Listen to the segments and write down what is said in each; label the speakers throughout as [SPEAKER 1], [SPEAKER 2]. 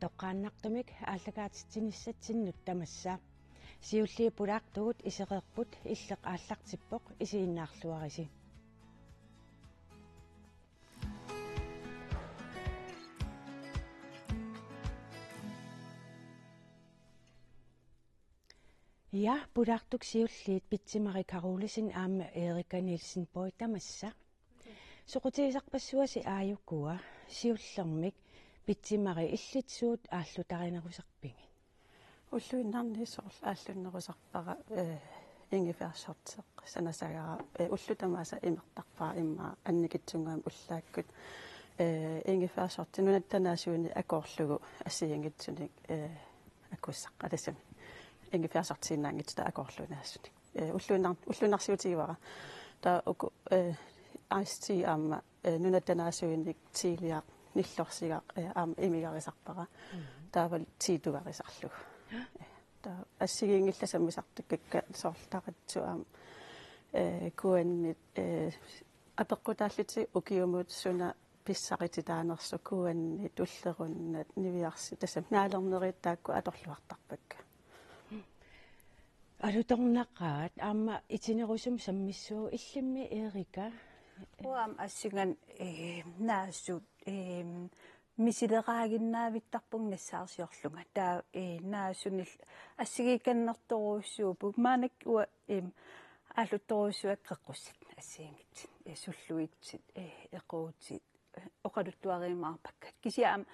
[SPEAKER 1] тоққааннартумик ааллагаатитсиниссатсиннут тамасса сиуллиипулаартугут исеқерпут иллеқ ааллартиппоқ исииннаарлуариси Ja, pulaartuk siulliit pitsimari Karolisin aama Erika Nielsen poitamassa. Soqutiisarpassuasi aayukua siullermik pitsimari illitsuut aallutarinerusarpingi.
[SPEAKER 2] Ulluinarnisorl aallunnerusarpara ingifearsorteq sanasagara ullutamaasa imertarpaa imma annikitsungaam ullaakkut ingifearsorti nunattanaasuuni akorlugu assiingitsunik akussaq alasami ingifearsortiinnaangitsuta akorluunaassuni ulluinarsiutigiwara ta uku aisti amma nunattanaasuunik tiiliaq nillorsiga am imigarisarpara taaval tiitugarisarlugu ta assigiingillasamisartukkakka soortaqatsu am kuannit apeqqutaalluti ukiumut suna pissaqititaanersu kuannit ullerunnat niviarsi tassam naalernerit taakku atorluartarpakka
[SPEAKER 1] alutornaqaat aamma itinerusum sammissuu illimmi Erika
[SPEAKER 3] uam assingan naasut мисилераагиннаавиттарпуг нассаарсиорлунга таа наасунил ассигиканнэрторуussуупу маанак уа аалутторуuссуак қеққуссат ассиингит суллуитсит эқуутит оқалуттуаримаарпаккат кисиаам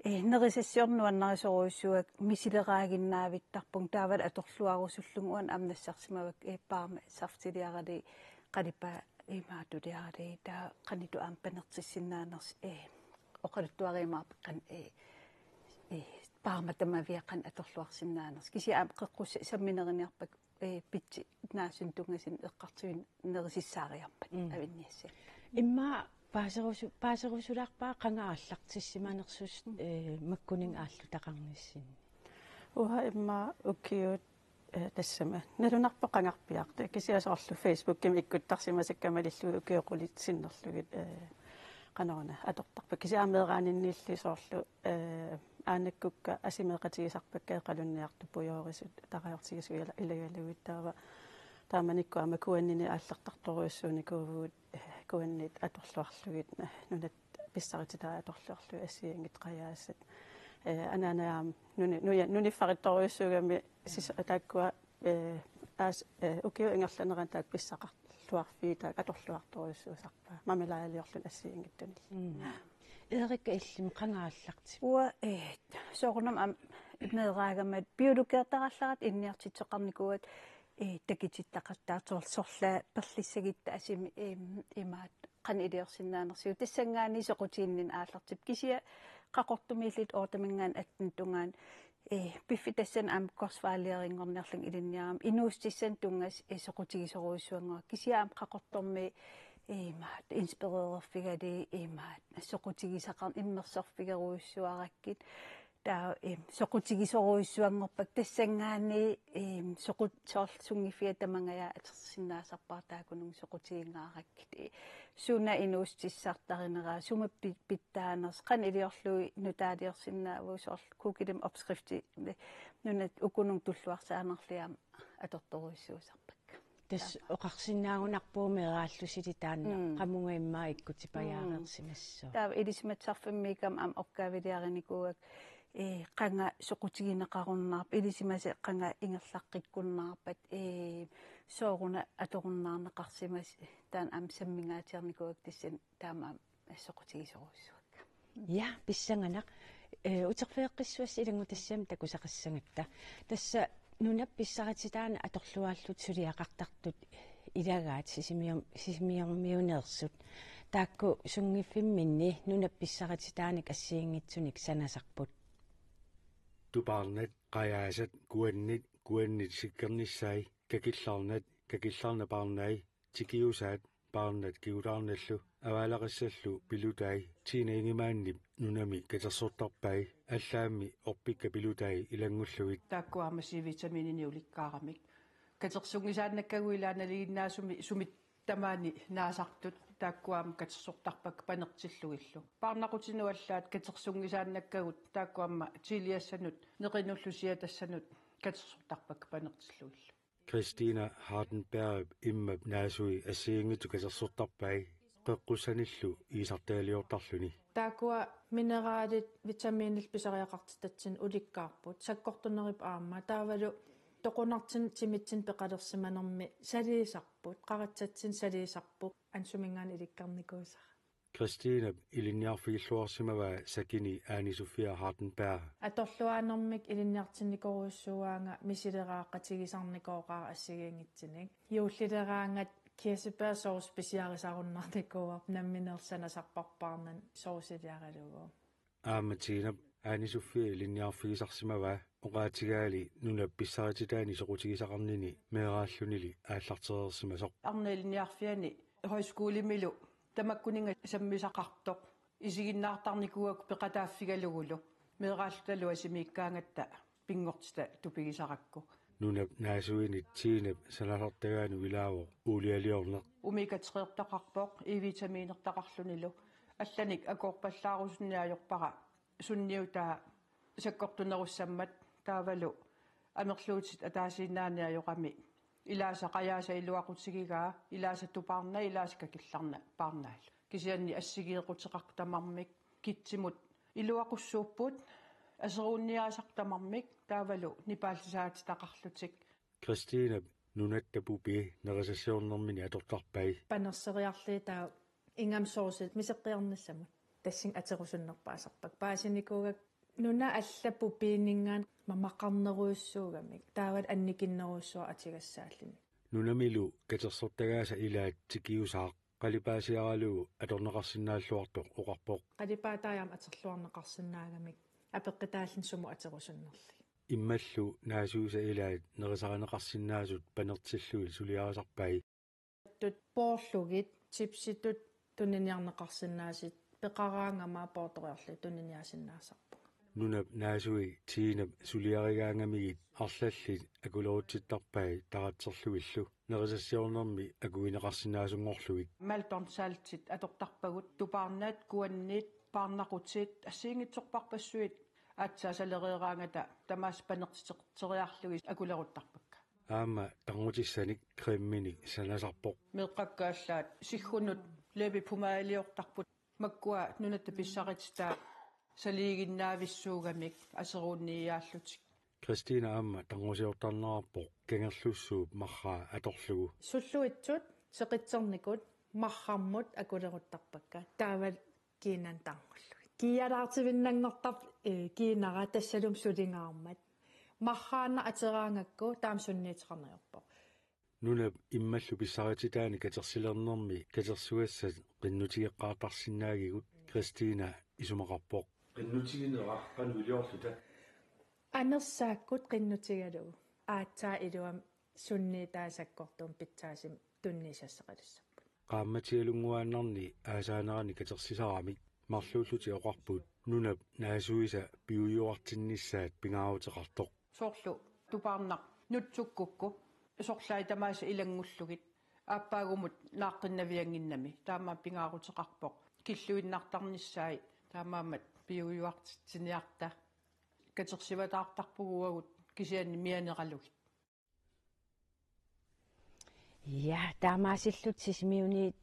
[SPEAKER 3] нерисассиорнуаннарисоруussуак мисилераагиннаавиттарпуг таавал аторлуарусуллугуан амнассарсимавак паама сартилиарали қалипа имаатулиарали таа қаниту аампанертиссиннаанерс оқалуттуаримаарпаккан паарматамавиаққан аторлуарсиннаанерс кисиаам қеққусса самминериниарпак питси наасун тунгасин эққартуин нерисиссаариарпат авинниасса
[SPEAKER 1] имма паасерусулаарпаа қангааллартиссиманерсус маккунин ааллутақарниссин
[SPEAKER 2] уха имма уккиут тассама налунарпоқангарпиарта кисиасоорлу фейсбукким иккуттарсимасаккамалиллу укиоқулитсиннерлугит qanaruna atortarpa kisiameeraaninnilli soorlu aanakukka asimeeqatigisarpakka eqalunniartu pujorisut taqajortigisu ilagaluittaava taamanikku ama kuannini aallertartoruissuuni kuuvuut kuannit atorluarlugit nunat pissarititaa atorluarlu assiingit qajaassat anaanaam nuniffarittoruissuugami taakkua aas ukio ingerlaneran taak pissaqart tuarfiita atorluartoruissuusarpaa mamilaaliorlun assiingittuni
[SPEAKER 1] Erika illim qangaallaqti
[SPEAKER 3] uа соорнам ам нерааgamат биолукеэртаралларат инниартитсоқарникуат такититтақаттаарторл сорла перлиссагитта асими имаат qan илиорсиннаанерсиу тассангаани соқутииннин ааллартип кисия qaqortumiillit ootamengaan attun piffi tassan am korsvaalieriнгорнерлун илинниарам инуустиссан тунгас соқутигисоруиссуангуа кисия ам qaqortormi имаат инспиререрфигали имаат соқутигисақар иммерсорфигеруиссуараккит таа соқутигисоруиссуангорпак тассангаани соқутсоорлсунгифиа тамангая атерсиннаасарпаа таакунун соқутигингаараккит суна инуустиссартаринераа сумаппи питтаанерс qan илиорлуи нутаалиорсиннааву соорл кукилим опскрифти нунат укунун туллуарсаанерлиам аторторуиссуусарпак
[SPEAKER 1] тас оқарсинаагунарпуумерааллусили таанна qamунгаиммаа иккутипаяарерсимассоо
[SPEAKER 3] таа илисиматсарфиммикам ам оқкавилиариникууак qanga soqutigineqarunnaarp ilisимасе qanga ингерлаққиккуннаарпат соорuna аторуннаарнеқарсимас таан ам саммингаатиарникууак тассан таама соқутигисоруиссуак
[SPEAKER 1] я писсанганақ утерфеэққиссуас илангу тассам такусақассангатта тасса нунап писсаратитаана аторлуааллут сулиақартартут илагаат сисимиормиунеерсут таакку сунгиффимминни нунап писсаратитаанак ассиингитсуник санасарпут
[SPEAKER 4] тупаарнат qajаасат куаннит сиккерниссаи какилларна паарнай тикиусаат паарнат киулаарналлу аваалақассаллу пилутай тинеингимааннип нунами катерсортарпай аллаами орпикка пилутай илангуллугит
[SPEAKER 5] тааккуармаси витаминини уликкаарамик катерсунгисааннаккагуилааналигиннаасуми сумит тамаани наасартут тааккуаама катерсортарпак панертиллуиллу парнақутинуаллаат катерсунгисааннаккагут тааккуамма тилиассанут неқинуллусиа тассанут катерсортарпак панертиллуиллу
[SPEAKER 4] Christina Hardenberg иммап наасуи ассиингиту катерсортарпай qeqqussanillu iisartaaliortarluni
[SPEAKER 6] таакуа минералит витаминил писариақартитатсин уликкаарпут саккортунерип аама таавалу тоқунартин тимитсин пеқалерсиманерми салиисарпут қаратсатсин салиисарпут ансумингаан иликкарникуусара
[SPEAKER 4] Christina ilinniarfigilluarsimava sakini Aani Sofia Hardenberg
[SPEAKER 6] аторлуаанермик илинниартинникоруссуаанга мисилерааққатигисарникооқаа ассигиингитсиник юуллилераангат kirsebærsauce spesialisarunarnikuup namminersanasarparpaarnan sousiliaralugu
[SPEAKER 4] aamatiinap Aani Sofia ilinniarfigisarsimava oqaatigaali nunap pissarititaani soqutigisaqarnini meeraallunili aallartereersimasoq
[SPEAKER 5] арнеилниарфиани højskolemilu tamakkuninga sammisaqartoq isiginnaartarnikuak peqataaффигалугулу meeraallutalu asimiikkaangatta pingortita tupigisaqakku
[SPEAKER 4] nunap naasuinit tiinap sanalartagaanu ilaavo uulialiorneq
[SPEAKER 5] umikatereertaqarpoq i-vitamiinertaqarlunilu алланик акоорпаллаарусунниаёрпара сунниута саккортунерусsammat таавалу амерлуутит атаасиинааниаёqami илааса қаяаса илуақутигигаа илааса тупаарна илааса какилларна паарнаал кисианни ассигиеқутеқартамармик китсимут илуақуссууппут асеруунниаасартамармик таавалу нипааллисаатитақарлутик
[SPEAKER 4] Christina nunattapupi nerisassuornermini atortarpai
[SPEAKER 6] панерсериарлии таа ингам соорсит мисеққиарнассамут тассин атерусуннерпаасарпак паасиникуугак нуна аллаппу пиинингаан мамаққарнеруйуссуугамик таавал анникиннеруйуссуа атигассааллини
[SPEAKER 4] nunamilu katersortagaasa ilaat tikiusaaq qalipаасиаралуу аторнеқарсинааллуартоқ оқарпоқ
[SPEAKER 6] қалипаатааяам атерлуарнеқарсинаагамик апеққитааллин суму атерусуннерли
[SPEAKER 4] иммаллу наасууса илаат нерисаринеқарсинаасут панертиллуил сулиарисарпай
[SPEAKER 6] тут поорлугит чипситут туниниарнеқарсинаасит пеқараангамаа пооториарли туниниасиннаасарпу
[SPEAKER 4] nunap naasui tiinap suliarigaangamigit арлаллит акулоруттиттарпай таратсерлуилlu нерисассиорнерми акуинеқарсинаасунгорлугит
[SPEAKER 5] малторнсаалтит атортарпагут тупаарнаат куанниит паарнақутит ассиингитсорпарпассуит аатсаасалериераангата тамаас панертитериарлуги акулеруттарпакка
[SPEAKER 4] аама тангутиссаник креммини санасарпоқ
[SPEAKER 5] меққаккааллаат сиггунут леби пумаалиортарпут маккуа нунатта писсаритта салигиннаависсуугамик асеруунниааллутик
[SPEAKER 4] Christina аама тангусиортарнерарпоқ кангерлуссууп марраа аторлугу
[SPEAKER 6] суллуитсут сеқитсерникут марраммут акулеруттарпакка таавал киинан тангуллуги киалаартивиннангортар киинара тассалум сулингаармат марраана атераангакку таам сунниитернерпоқ
[SPEAKER 4] нунап иммаллу писсарититаани катерсилернерми катерсуассат qinnutigеққаартарсинаагигут Christina исумақарпоқ qinnutigинеқарқану илиорлута
[SPEAKER 6] анерсааккут qinнутигалугу аатсаа илуам сунниитаасаккортуум питсаасим туннисассеқалиссаппут
[SPEAKER 4] qaammatигалунгуааннарни аасаанерани катерсисарамик марлууллути оқарпут нунап наасуиса пиуйуартиннissaат пингаарутеқартоқ
[SPEAKER 5] соорлу тупаарнақ нутсуккукку сорлаи тамааса илангуллугит ааппаагумут нааққиннавиангиннами таамаа пингаарутеқарпоқ киллуиннартарниссаи таамаамат пиуйуартитсиниарта катерсиватаартарпугуагут кисианни мианералугит
[SPEAKER 1] я таамаасиллут сисмиуни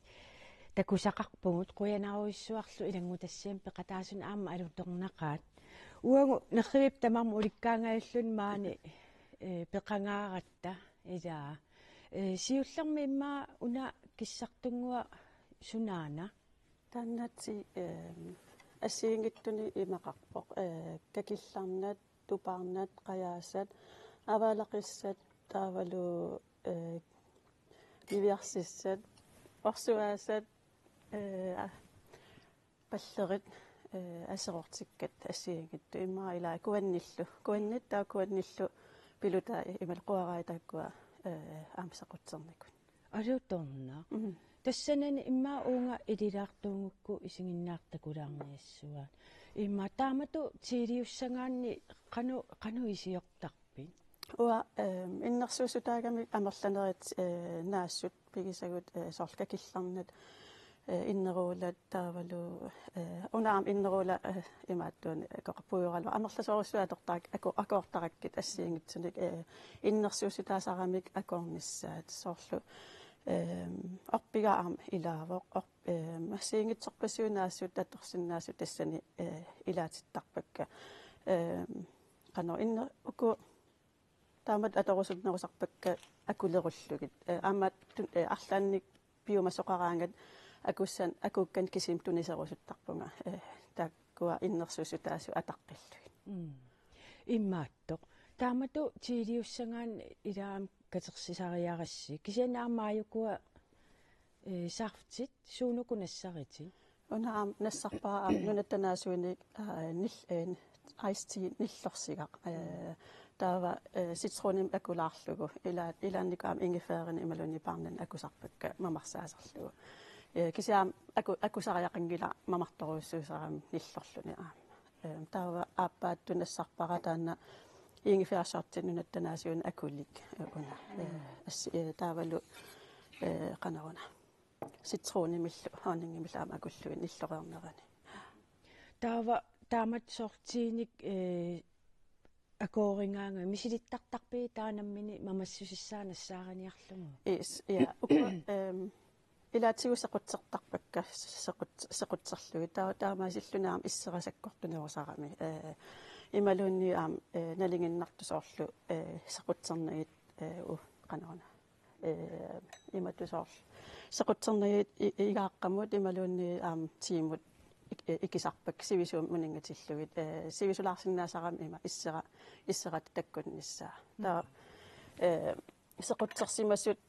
[SPEAKER 1] такусақарпугут қуянааруиссуарлу илангутассиам пеқатаасун аама алутернақаат уангу нерривип тамарму уликкаангааллун маани пеқангааратта илаа сиуллерми иммаа уна киссартунгуа сунаана
[SPEAKER 2] таннати ассиингиттуни имақарпоқ какилларнат тупаарнат қаяасат аваалақиссат таавалу ливиарсиссат орсуаасат паллерит асерортиккат ассиингитту иммаа илаа куаннит таа куанниллу пилута имал қуараа тааккуа аамсақутсерникут
[SPEAKER 1] алуторна тассанани иммаа уунга илилаартуунгукку исигиннаартакулаарниассуа имма таамату тилиуссангаанни қану исиортарпи
[SPEAKER 2] уа иннерсуусутаагами амерланерит наассут пигисагут соорлка килларнат иннерула таавалу унаам иннерула имааттуни акоқпуйоралу амерласоорсуа тортаак акоортараккит ассиингитсуник иннерсууситаасарамик акоорниссаат соорлу орпигаам илаавоқ массиингитсорпассуунаассут таторсиннаасут тассани илаатиттарпакка qano inner uku taamat atorusutnerusarpakka akulerulluгит аамат арлаанник биумасоқараангат акуссан акуккан кисим тунисерусуттарпунга тааккуа иннерсусутаасу атаққиллугит
[SPEAKER 1] иммааттоқ таамату тиилиуссангаан илаам катерсисариарасси кисианаамааюкуа саарфтит суунукунассарити
[SPEAKER 2] унаам нассарпаа нунаттанаасуиник айсти ниллорсигақ таава ситрооним акулаарлугу илаанникаам ингефеерини ималуни парнан акусарпакка мамарсаасарлугу кисиаам акусариақангила мамарторуссуусарам ниллорлуни таава ааппаатту нассарпара таана ингефеерсартин нунаттанаасуин акулик уна таавалу канаруна ситроонимиллу хаанингимилаама акуллуин ниллореернерани
[SPEAKER 1] таава таамат сортииник акоорингаанга мисилиттартарпи таанаммини мамассусиссаанассаараниарлугу
[SPEAKER 2] я ука илаатсигусеқутсертарпакка сеқутсерлуги таамаасиллунаам иссерасаккортунерусарами ималуунни аам налингиннартусоорлу сеқутсернагит канаруна иматусоорлу сеқутсернагит игааққамут ималуунни аам тимут икисарпак сивисуум мунингатиллугит сивисулаарсиннаасарам има иссерат таккунниссаа таа сеқутсерсимассут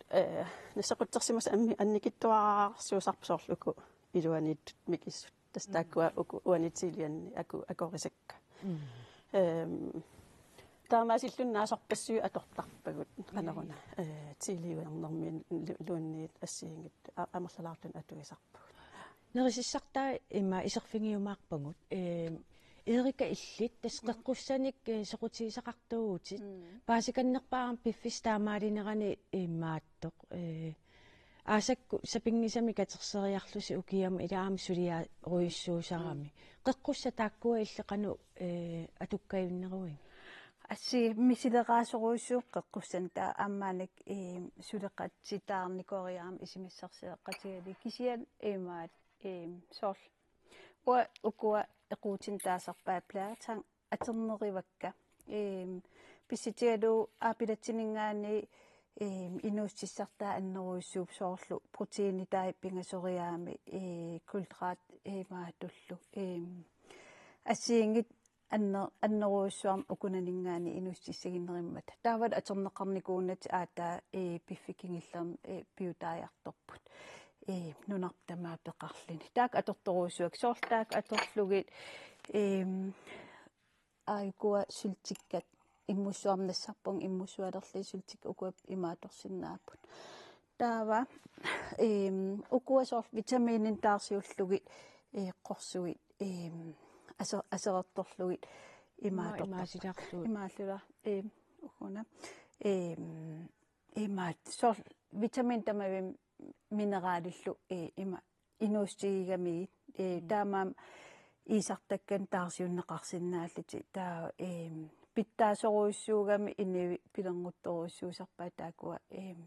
[SPEAKER 2] насеқутсерсимас анникиттуараарсуусарпсоорлуку илуанииттут микиссут тастааккуа уку уанитсилианни акорисакка таамаасиллуннаасарпассуи атортарпагут канаруна тилиуернэрмин луунниит ассиингит амерлалаартун атуисарпагут
[SPEAKER 1] нерисиссартаа има исерфингиумаарпагут Erika illit tasqeqqussanik soqutiisaqartuutit paasikannerpaarm piffis taamaalinерани имааттоq аасакку сапингисами катерсериарлуси укиама илаами сулиа руйуссуусарами qeqqussa taakkua illeqanu atukkaivunneruin
[SPEAKER 3] асси мисилераасоруйссуу qeqqussan таа ааммааник сулеқатситаарникориаам исимиссарсеэққатигали кисиан имаат соорл уа укуа эқуутин таасарпааплаатан атернеривакка писситиалу аапилатсинингаани инуустиссартаа аннеруйссууп соорлу протеини таи пингасориаами култрат маатуллу ассиингит аннеруйссуарм укунанингаани инуустиссагиннериммат таавал атернеқарникуунат аатаа пиффикингиллерм пиутааяарторпут нунартамаа пеқарлини таак аторторуусуак соорлтаак аторлугит айкуа султиккат иммуссуарнассарпун иммуссуалерли султик укуап имааторсиннааппут таава укуа соор витаминин таарсиуллугит қорсугит асерторлугит имааллула укуна имаат соор витамин тамавим минералиллу има инуустигами таамаам иисартаккан таарсиуннеқарсинааллити таа питтаасоруйссуугами инни пилангутторуйссуусарпаа таакуа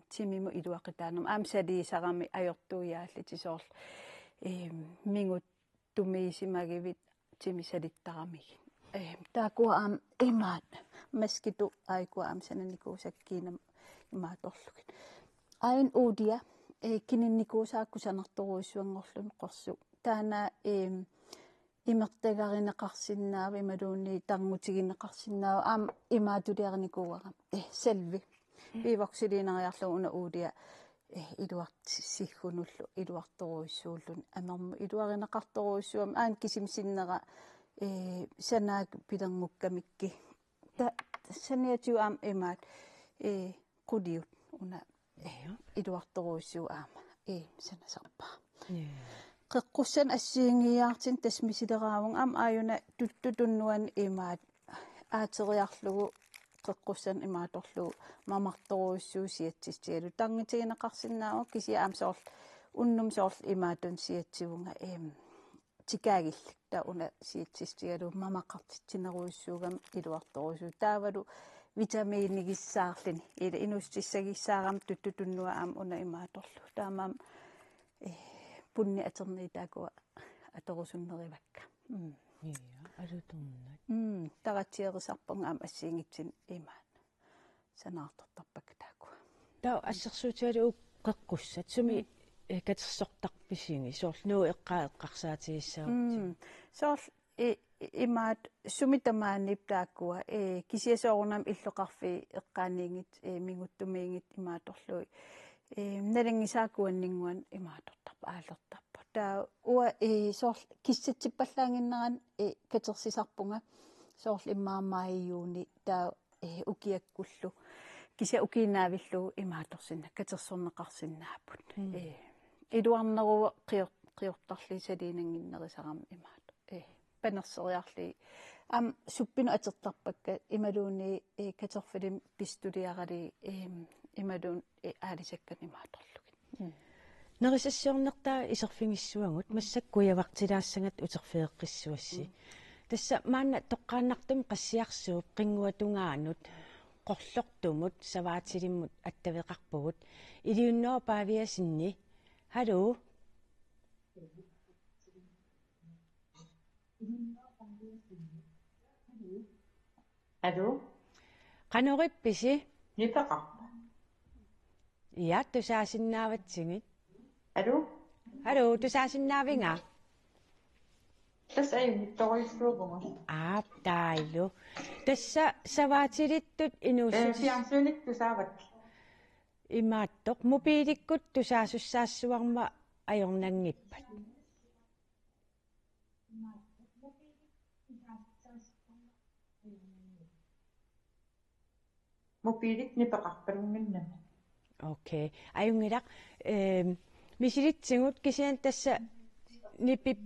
[SPEAKER 3] тимиму илуақитаанерма аамсалиисарами ajortuiaalliti soorl mingut tumiisimagivit timisalittaramigi taakua aam imaat maskitu aikua aamsananikuusakkiinam imaatorlugit ain uudia kininikuusaakkusanartoruissuangorlun qorsu taana имертагариneqarsinnaavi imaluunni tarngutigineqarsinnaavu aam imaatuliarnikuuaram selvi viivoksiliineriarlugu una uulia iluartissiggunullu iluartoruissuullun amermu iluarineqartoruissuam aan kisimsinnera sanaak pilangukkamikki ta saniatiu aam imaat quliut una iluartoruissuu aama sanasarpa qeqqussan assiingiaartin tasmisileraavun am aayuna tuttutunnuan imaat aateriarlugu qeqqussan imaatorlugu mamartoruissuu siatsistialu tangitigineqarsinnaagu kisia aam soorl unnum soorl imaatun siatsivunga tikagil ta una siatsistigalu mamaqartittineruissuugam iluartorusu taavalu vitamiinigissaarlini ila inustissagissaaram tuttutunnua aam una imaatorlu taamaam punni aterniitaakua aterusunnerivakka
[SPEAKER 1] алутурнат
[SPEAKER 3] таратиерисарпунга аам ассиингитсин имаат санаартартарпак таакуа
[SPEAKER 1] таа ассерсуутиалу уккеққуссат суми катерсортарписинги соорлнуу эққааққарсаатигиссаавти
[SPEAKER 3] соорл имаат сумитамааннип тааккуа кисиасоорунам иллоқарфи эққааниингит мингуттумиингит имааторлуи налангисаакуаннингуан имаатортарпа аалертарпа таа уа соорл киссатсиппаллаангиннеран катерсисарпунга соорл иммаамаайюуни таа укиаккуллу кися укинаавиллу имааторсинна катерсорнеқарсинааппут илуарнерува қиортарли салиинангиннерисарам имаат панерсериарли ам суппину атертарпакка ималууни катерфилим пистулиарали ималуун аалисаккан имааторлугит
[SPEAKER 1] нерисассиорнертаа исерфингиссуагут массаккуявартилаассангат утерфиэққиссуасси тасса маана тоққааннартум qassiarsuup qinguatungaanut qoрлортумут саваатилиммут аттавеқарпугут илиунноо паавиасинни халу
[SPEAKER 7] Hallo?
[SPEAKER 1] qanorippisi
[SPEAKER 7] Nipaqarpa.
[SPEAKER 1] ja tusaasinnaavatsingit
[SPEAKER 7] Hallo?
[SPEAKER 1] hallo tusaasinnavinga
[SPEAKER 7] Tas ei mittoriissuupunga.
[SPEAKER 1] taaillu tassa savaatilittut inuusut
[SPEAKER 7] Fjernsynet tusaavat.
[SPEAKER 1] imaattoq mobiilikkut tusaasussaassuarma ajornangippat
[SPEAKER 7] Mobiilit nipaqarpalunginnam.
[SPEAKER 1] okay ajungilaq misilitsingut kisian tassa nipip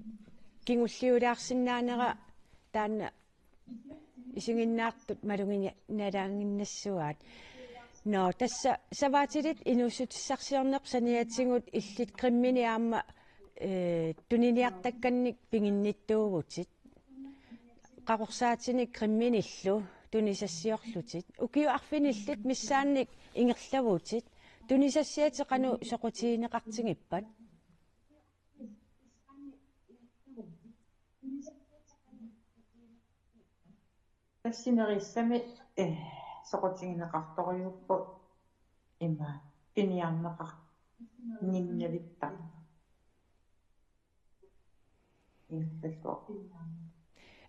[SPEAKER 1] kingulliulaarsinnaanera taanna isинginnaartut malungini nalaanginnassuaat no tassa savaatilit inussutissarsiorneq saniatsingut illit krimmini aamma tuniniartakkannik pinginnittuugutit qaqorsaatinik krimminillu tunisassiorlutit ukiu arfinillit missaannik ingerlavutit tunisassiati qanu soqutiineqartingippat
[SPEAKER 7] Tassinnerissami soqutigineqartoriuppu ima piniarneqar ninnavittar.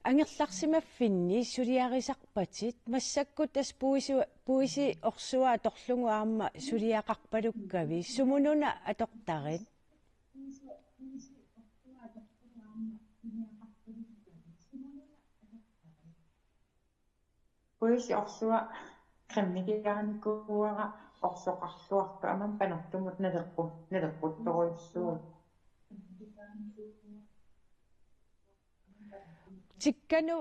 [SPEAKER 1] ангерларсимаффинни сулиарисарпатит массаккут тас пуиси орсуа аторлугу аама сулиақарпалуккави сумунуна атортарит
[SPEAKER 7] Puisi orsua krimmigilaanikkuuara orsoqarluarpa amam panortumut nalerputtoruissuu.
[SPEAKER 1] тиккану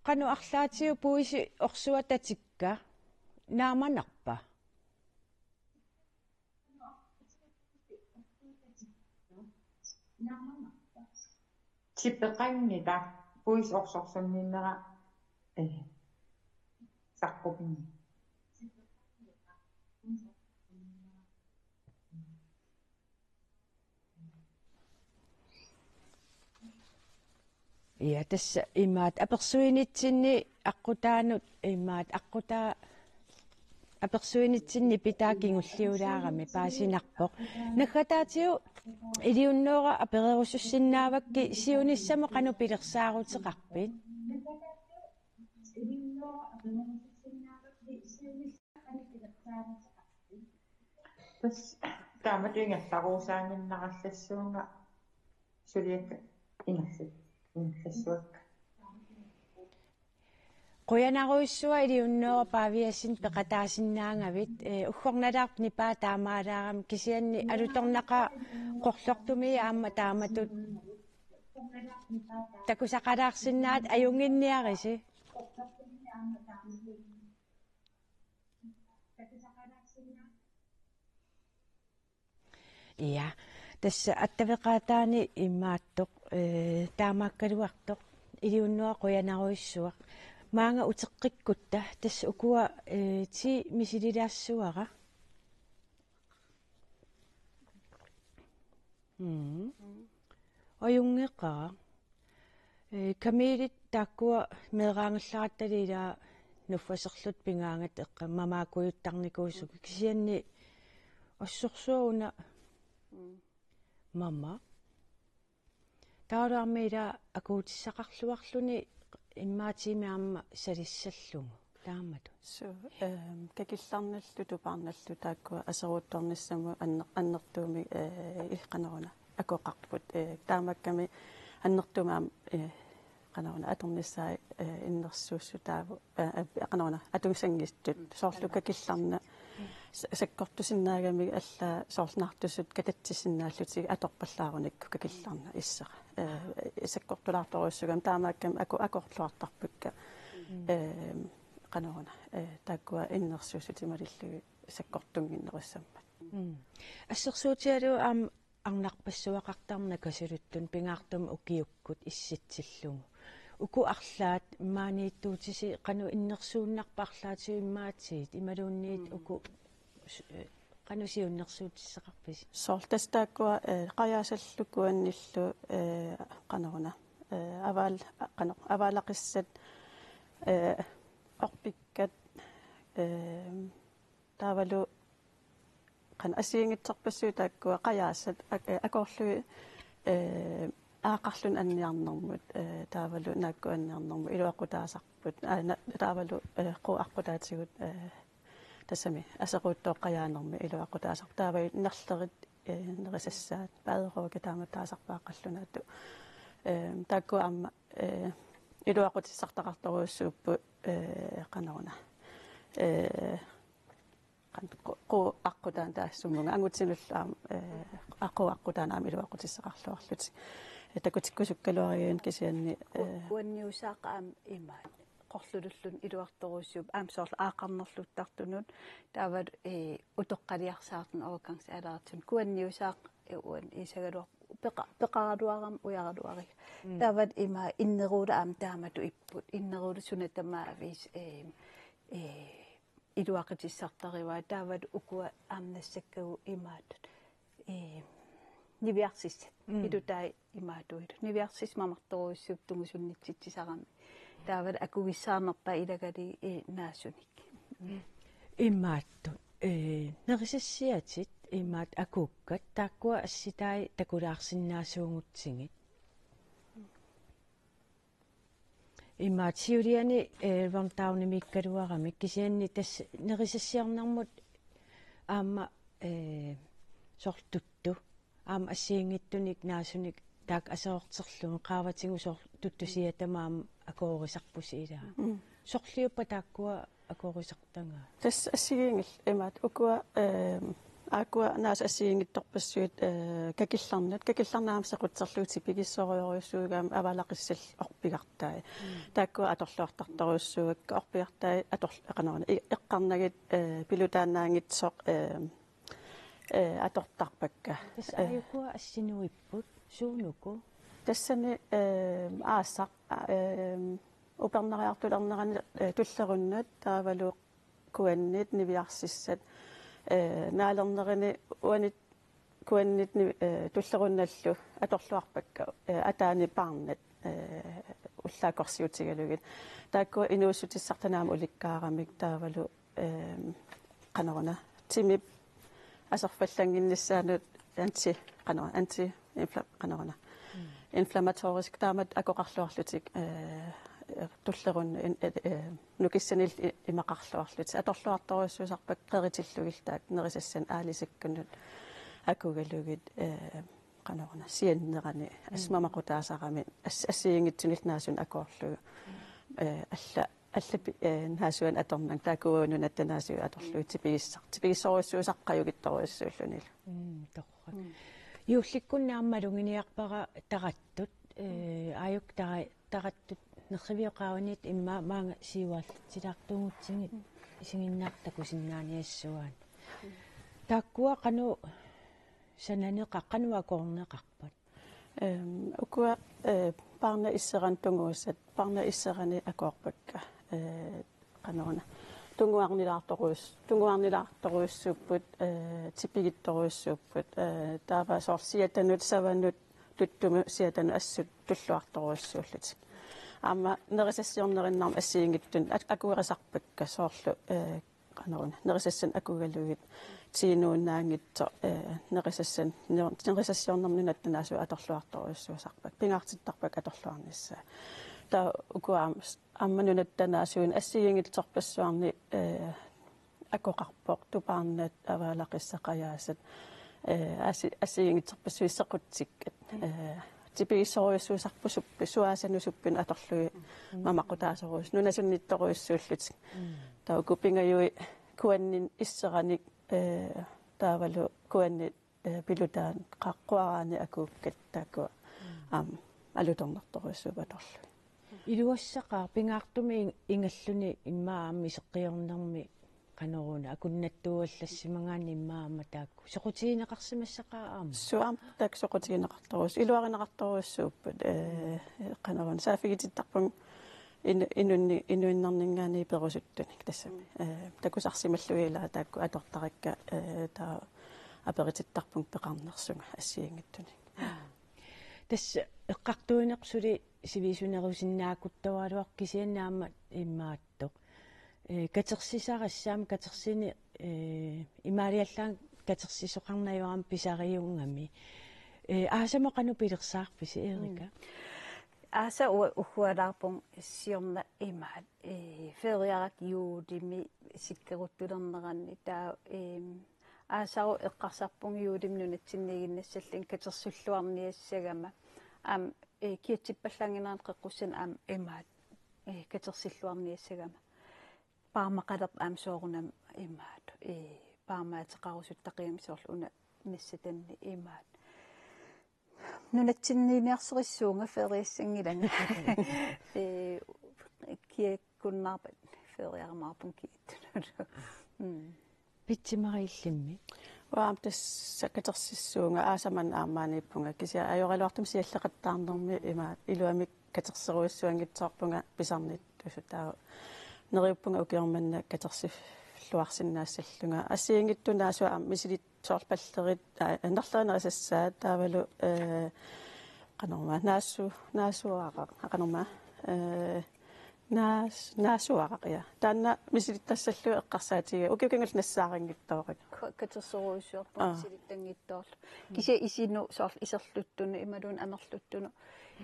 [SPEAKER 1] qanu арлаатиу пуиси орсуа татикка нааманарпа
[SPEAKER 7] Tipeqanngita puis orsorsunninnera saqqupinngi.
[SPEAKER 1] ja tassa imaat apersuinitsinni aqqutaanut imaat aqutaa apersuinitsinni pitaakingulliulaarami paasinarpoq naggataatigu iliunnuora apererusussinnaavakki siunissamo qanu pilersaaruteqarpit
[SPEAKER 7] Tas taamatuingattaruusaanginnarallassuunga suliakka ingerlassuakka.
[SPEAKER 1] qoyanaruissua iliunnuora paaviassin peqataasinnaangavit uggornalaarp nipaa taamaalaaram kisianni alutornaqa qorlortumi aamma taamatut takusaqalaarsinnaat ajunginniarisi ja тасса аттавеқаатаани иммааттоқ таамааккалуартоқ илиуннуа қуянаруиссуақ маанга утеққиккутта тасса укуа ти мисилилаассуара оюнгеқаа камилит тааккуа меэраангиллараталилаа нуффасерлут пингаангат эққа мамаакуйуттарникуусук кисианни ассорсууна мама таалуармиила акуутиссақарлуарлуни иммаатимиарма салиссаллугу таамату
[SPEAKER 2] какилларналлу тупаарналлу тааккуа асеруутторниссаму аннертууми иққанеруна акоқарпут таамакками аннертумаам qanaruna atornissaa innersuussu taavu qanaruna atungsangistut soorluka killarna sakkortusinnaagami alla soornartusut katatsissinnaallutig atorpallaarunakku kakillarna isseqa sakkortulaartoruussugam taamaakkam akorluartarpukka qanaruna taakkua innersuussu timalillugu sakkortunginnerissammat
[SPEAKER 1] ассерсуутиалу аам арнарпассуақартарна касулуттун пингаартум укиуккут исситсиллугу уку арлаат имаанииттуутиси кану иннерсууннарпаарлаатиу имаатиит ималуунниит уку канусиуннерсуутиссеқарпис
[SPEAKER 2] соортастааккуа қаяасаллукуанниллу қанеруна аваалақиссат орпиккат таавалу qan asiingitserpassuu taakkua qayaasat akorlui aaqarlun anniarnermut taavalu naakku anniarnermu iluaqutaasarput taavalu quarqutaatigut tassami asequuttoo qajaanermi iluaqutaasar taavai nerlerit nerisassaat paaderuuka taamattaasarpaaqallunaatu taakku amma iluaqutissartaqartoruussuuppu qaneruna qo aqutaan taassumuga angutsinullaan aquaqqutaanaam iluaqutissaqarluarlut takutikkusukkaluariun kisianni
[SPEAKER 3] uanniusaaqaam imaa qorlulullun iluartoruussuup aamsoorla aaqarnerluttartunun taavat utoqqaliarsaartun avakangsi alaartun kuanniusaaq uan isagaluar peqaraluaram uyaraluari taavat imaa inneruula aam taamatu ipput inneruula sunatammaavis iluaqitissartariwa taavat ukua aamnassakkagu imaatut niviarsissat ilutai imaatuilu niviarsis mamartoruissuup tungusunnitsitsisarami taavat akuvissaanerpa ilagali naassunik
[SPEAKER 1] имаатту нерисассиатит имаат акууккат тааккуа асситай такулаарсиннаасуунгутсигит имаат сиулиани вантаунамиккалуарамик кисианни тас нерисассиарнармут аама сортутту аама ассиингиттуник наасуник таак асеортерлугу qaavatigu сортуттусиатамаама акоорисарпусиилаа сорлиуппа тааккуа акоорисартангаа
[SPEAKER 2] тас ассигиингил имаат укуа акуа наас ассигингитторпассуит какилларнаам сеқутсерлуути пигиссориориуссуугаам авалақиссал орпигартаа тааккуа аторлуартарторуссуугакка орпигартаа аторлеқанерна эққарнагит пилутаанаангитсоқ атортарпакка
[SPEAKER 1] тас аюкуа ассинуиппут суунуку
[SPEAKER 2] тассани аассақ упернариартулернерани туллеруннат таавалу куаннит нивиарсиссат наалернерини уанит куаннитни туллерунналлу аторлуарпакка атаани парнат уллаакорсиутигалугит тааккуа инуussутиссартанаама уликкаарамик таавалу qanaruna тимип асерфаллангиннссаанут анти qanaruna инфламаториск таамат акоқарлуарлутик туллерун нукиссанил имақарлуарлут аторлуарторуссуусарпак қеритиллугилтаак нерисассан аалисаккунут акугалугит qanaruna сианнерани асмамақутаасарами ассиингитсунил наасун акоорлугу аллапи наасуан аторнан таакуунун аттанаасу аторлугу типигиссоруссуусаққаюгитторуссууллунил
[SPEAKER 1] тоққа юулликкуннааммалугиниарпара тараттут аюк тараттут нерривиоқааванит имма маанга сиуаал сананеқаққануакорнеқарпат
[SPEAKER 2] ukua parna isseran tunguusat parna isserani akorpakka qanorna tunguarnilaartoruussupput tipigittoruussupput taava sorsiatanut savanut tuttumu siatanu assut tulluartoruussuullut amma nerisassiornerinnarm assiingittun akuerisarpakka soorlu qanorna nerisassan akugalugit tiinuunnaangitso nerisassiornerminut tanaasu atorluartoruussuusarpak pingaartittarpak atorluarnissaa ta ukuam ammanunat tanaasuun assiingitsorpassuarni akoqarpoq tupaarnat avaalaqissaqajaasat assiingitsorpassuissequtsikkat tipigissoruissuusarpusuppi suaasanusuppin atorlui mamaqutaasoruus nunasunniittoruissuullut ta ukupingajui kuannin isseranik taavalu kuanni pilutaan qaqquaraani akuukkat taakua alutornertoruissuupatorlu
[SPEAKER 1] илуассақаа пингаартуми ингalluni иммаами сеққиорнэрми канеруна акуннаттуаллассимагаани иммаама таакку соқутигинеқарсимассақаа аама
[SPEAKER 2] суам так соқутигинеқарторус илуаринеқарторуссууппут канерун саафигититтарпун инуиннарнингаани перусуттуник тассами такусарсималлуилаа таакку атортаракка таа аперититтарпун пеқарнерсунга ассиингиттуник
[SPEAKER 1] тасса эққартуинеқсули сивисунерусиннаакуттавалуар кисианнаама иммааттоқ катерсисарассаама катерсини имаалиаллаан катерсисоқарнаюаам писариунгами аасамоқану пилерсаарписи Эрика
[SPEAKER 3] аса ухуалаарпун сиорна имаат фериарак юудими сиккеруттулернеранни таа аасару эққарсарпун юудимнунатсиннигиннассаллин катерсуллуарниассагама ам киатсиппаллангинеран қеққуссан аам имаат катерсиллуарниассагама паамақалерп аам соорунам имаат паамаатеқарусуттақиами соорлу уна нассатанни имаат нунатсинниниарсерissуунга фериассангиланга киаккуннаарпат фериармаарпун кииттунут
[SPEAKER 1] питсимарииллимми
[SPEAKER 2] waam tassa katersissuunga aasaman aammaaniippunga kisia ajoraloartum sialleqattaarnermi imaat iluamik katerseruissuangitsoorpunga pisarnit tusutaa neriuppunga ukiormanna katersilluarsinnaassallunga assiingittunaasua misilit soorpallerit anerlerinerisassaa taavalu qanorma naassuaqa qanorma naasuaqaqia taanna misilittassalluu eqqarsaatiga ukiukingal nassaaringittooqak
[SPEAKER 3] катерсеруиссуарпа силиттангиттоорл кися исину соор исерлуттуну ималуун амерлуттуну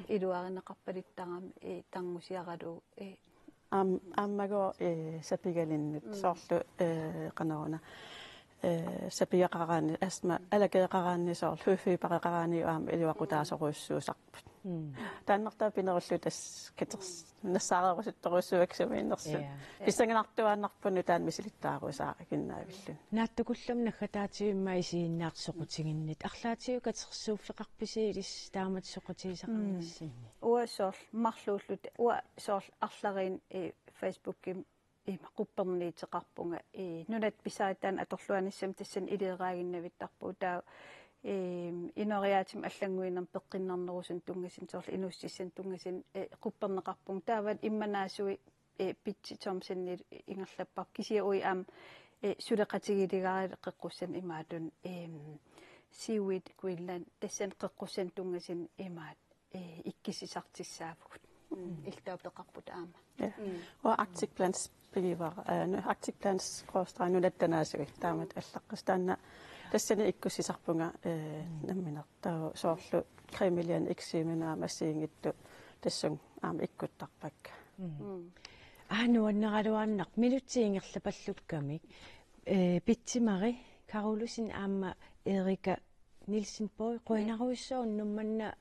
[SPEAKER 3] илуаринеқарпалиттарами тангусиаралу
[SPEAKER 2] аммаго сапигалиннут соорлу канаруна сапиақараани астма алакеқараани соор хуфи пареқараани аам илуақутаасоруйссуусарпут тааннартаа пинеруллу тас катерс нассаарерусутторуссуаксумииннерсу писсангинартуааннарпуну таан мисилиттааруусаа киннаавиллун
[SPEAKER 1] нааттукуллам наххатаатиумма исииннаарсоқутигиннит арлаатиу катерсууффеқарписиилис таамат соқутигисақарниссинни
[SPEAKER 3] уасоор марлууллут уа соор арларин фейсбукким имақупперниитеқарпунга нунат писаатаан аторлуаниссам тассан илеераагиннавиттарпу таа инориаатим аллангуиннер пеққиннарнерусун тунгасин соорлу инуссиссан тунгасин қуппернеқарпун таават имманаасуи питси томсенни ингерлаппар кисия уи аам сулеқатигилигари қеққуссан имаатун seaweed Greenland тассан қеққуссан тунгасин имаат иккисисартиссаавгут илтаапеқарпут аама
[SPEAKER 2] Arctic Plants pigivar Arctic Plants qoostranunattanaasu taamat allaqqistaanna тассани иккуссисарпунга намминартаа соорлу 3 million эксиминаа массиингитту тассун аама иккуттарпакка
[SPEAKER 1] нуаннералуарнақ минутсиингерлапаллуккамик питсимари карулусин аама Эрика Нилсен Бой қуинаруиссууннумманна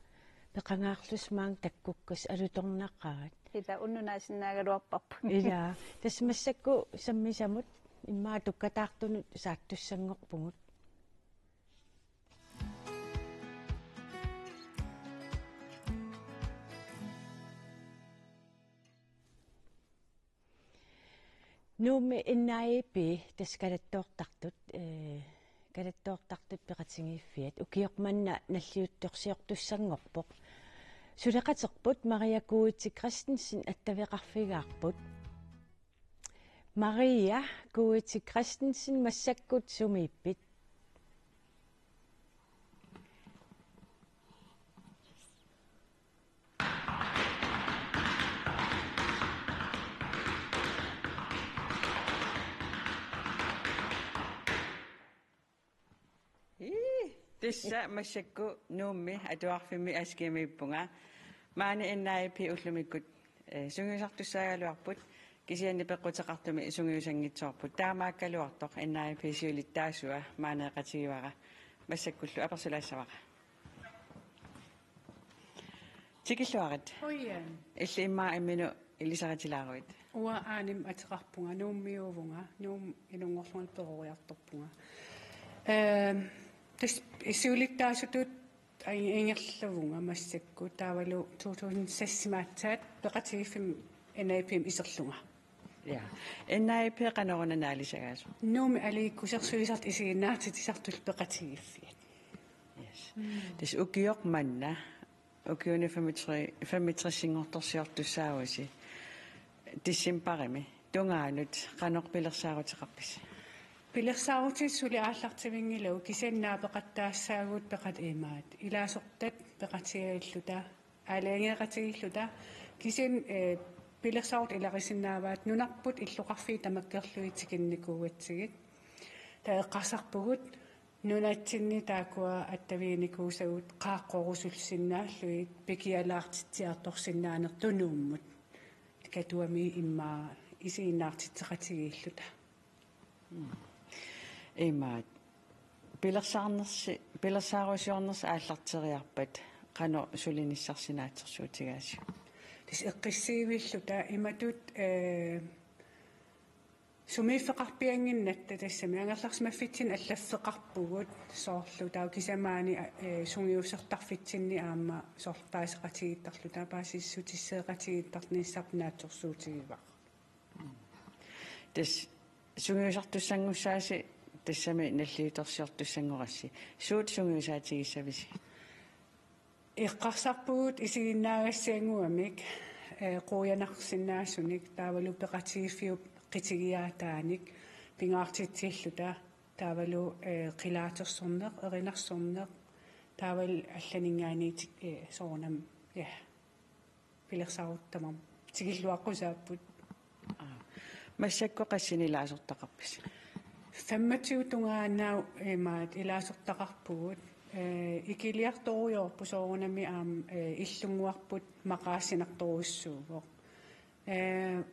[SPEAKER 1] пеқангаарлусмаан таккуккас алуторнаққагат
[SPEAKER 3] ита уннунаасиннаагалуарпарпу
[SPEAKER 1] ила тасмассакку саммисамут иммаа туккатаартунут сааттуссангорпугут нуми иннаипи таскалаттуортартут калаттоортартут пеқатингииффиат укиоқманна наллиутторсиортуссангорпоқ сулеқатерпут Мария Куути Кристенсен аттавеқарфигаарпут Мария Куути Кристенсен массаккут сумииппит
[SPEAKER 8] Tissa massakku nuummi atuarfimmi askiamippunga maani innaipi ullumikut sungiusartussaagaluarput kisianni peqqutеқартуми sungiusangitsoorput taamaakkaluartoq innaipi siulittaasua maaneeqatigivara massakkullu apersulaissavaqa tikilluarat
[SPEAKER 6] Hoian
[SPEAKER 8] illiimmaa imminu ilisaratilaruit
[SPEAKER 6] uа aanim ateqarpunga nuummiuvunga nuum ilungorlungal peroriartorpunga тас исуулиттаасутут ингерлавунга массакку таавалу 2006-маатсаат пеқатигиффим NAPM исерлунга
[SPEAKER 8] я NAP канорунааналисагаасу
[SPEAKER 6] нууми алииккусерсуисарт исигиннаартит исартул пеқатигиффиат
[SPEAKER 8] yes тас укиоқ манна укиуни 35-сингорторсиортуссаагуси тиссимпарими тунгаанут канорпилерсаарутеқарпис
[SPEAKER 6] пилерсаарутиссули ааллартивингилау кисаннаапеқаттаассаагуут пеқат имаат илаасортат пеқатигаллута аалаангеқатигиллута кисин пилерсаарут иларисиннааваат нунарпут иллоқарфии тамаккерлуитикинникууатсигит таэққарсарпугут нунатсинни таакуа аттавиникуусагут қааққорусулсиннааллуит пикиалаартитсиарторсиннаанертунууммут катуами иммаа исииннаартитсеқатигиллута
[SPEAKER 8] имаат пилерсаарусиорнерс ааллартериарпат қано сулиниссарсинаатерсуутигаасу
[SPEAKER 6] тис эққиссиивиллута иматут сумииффеқарпиангиннатта тассами ангерларсимаффитсин аллаффеқарпугут соорлу таа кисамаани сунгиуссертарфитсинни аама соорлпаасеқатигиттарлу таапаасиссутиссеқатигиттарниссарпинаатсорсуутигива
[SPEAKER 8] тас сунгиусартуссангуссааси тассами наллиуторсиортуссангорасси суут сунгиусаатигиссависи
[SPEAKER 6] эққарсарпугут исигиннаагассиангуамик қуянарсиннаасуник таавалу пеқатигиффиуп қитигиаатааник пингаартитсииллута таавалу қилаатерсорнеқ эринарсорнеқ таавал алланингаанитик соорнам я пилерсаруттамам тигиллуаққусааппут
[SPEAKER 8] массакку қассинилаасортақарпис
[SPEAKER 6] 25 тунгаанаа имаат илаасортақарпугут икилиарторуйорпу соорунами аам иллунгуарпут мақаассинарторуссуугоо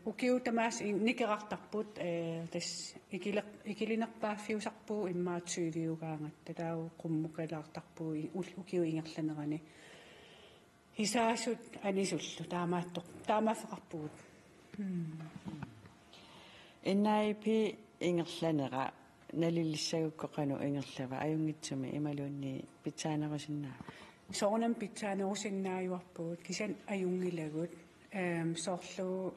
[SPEAKER 6] укиутамаас никерартарпут тас икилинерпааффиусарпуу иммаатсуивиугаангатта таау қуммукалаартарпуу укиу ингерланерани хисаасут анисуллу таамааффеқарпугут
[SPEAKER 8] NAP ингерланера налиллиссагуккоқану ингерлава аюнгитсуми ималуунни питсаанерусиннаа
[SPEAKER 6] соорнам питсаанерусиннааюарпугут кисан аюнгилагут соорлу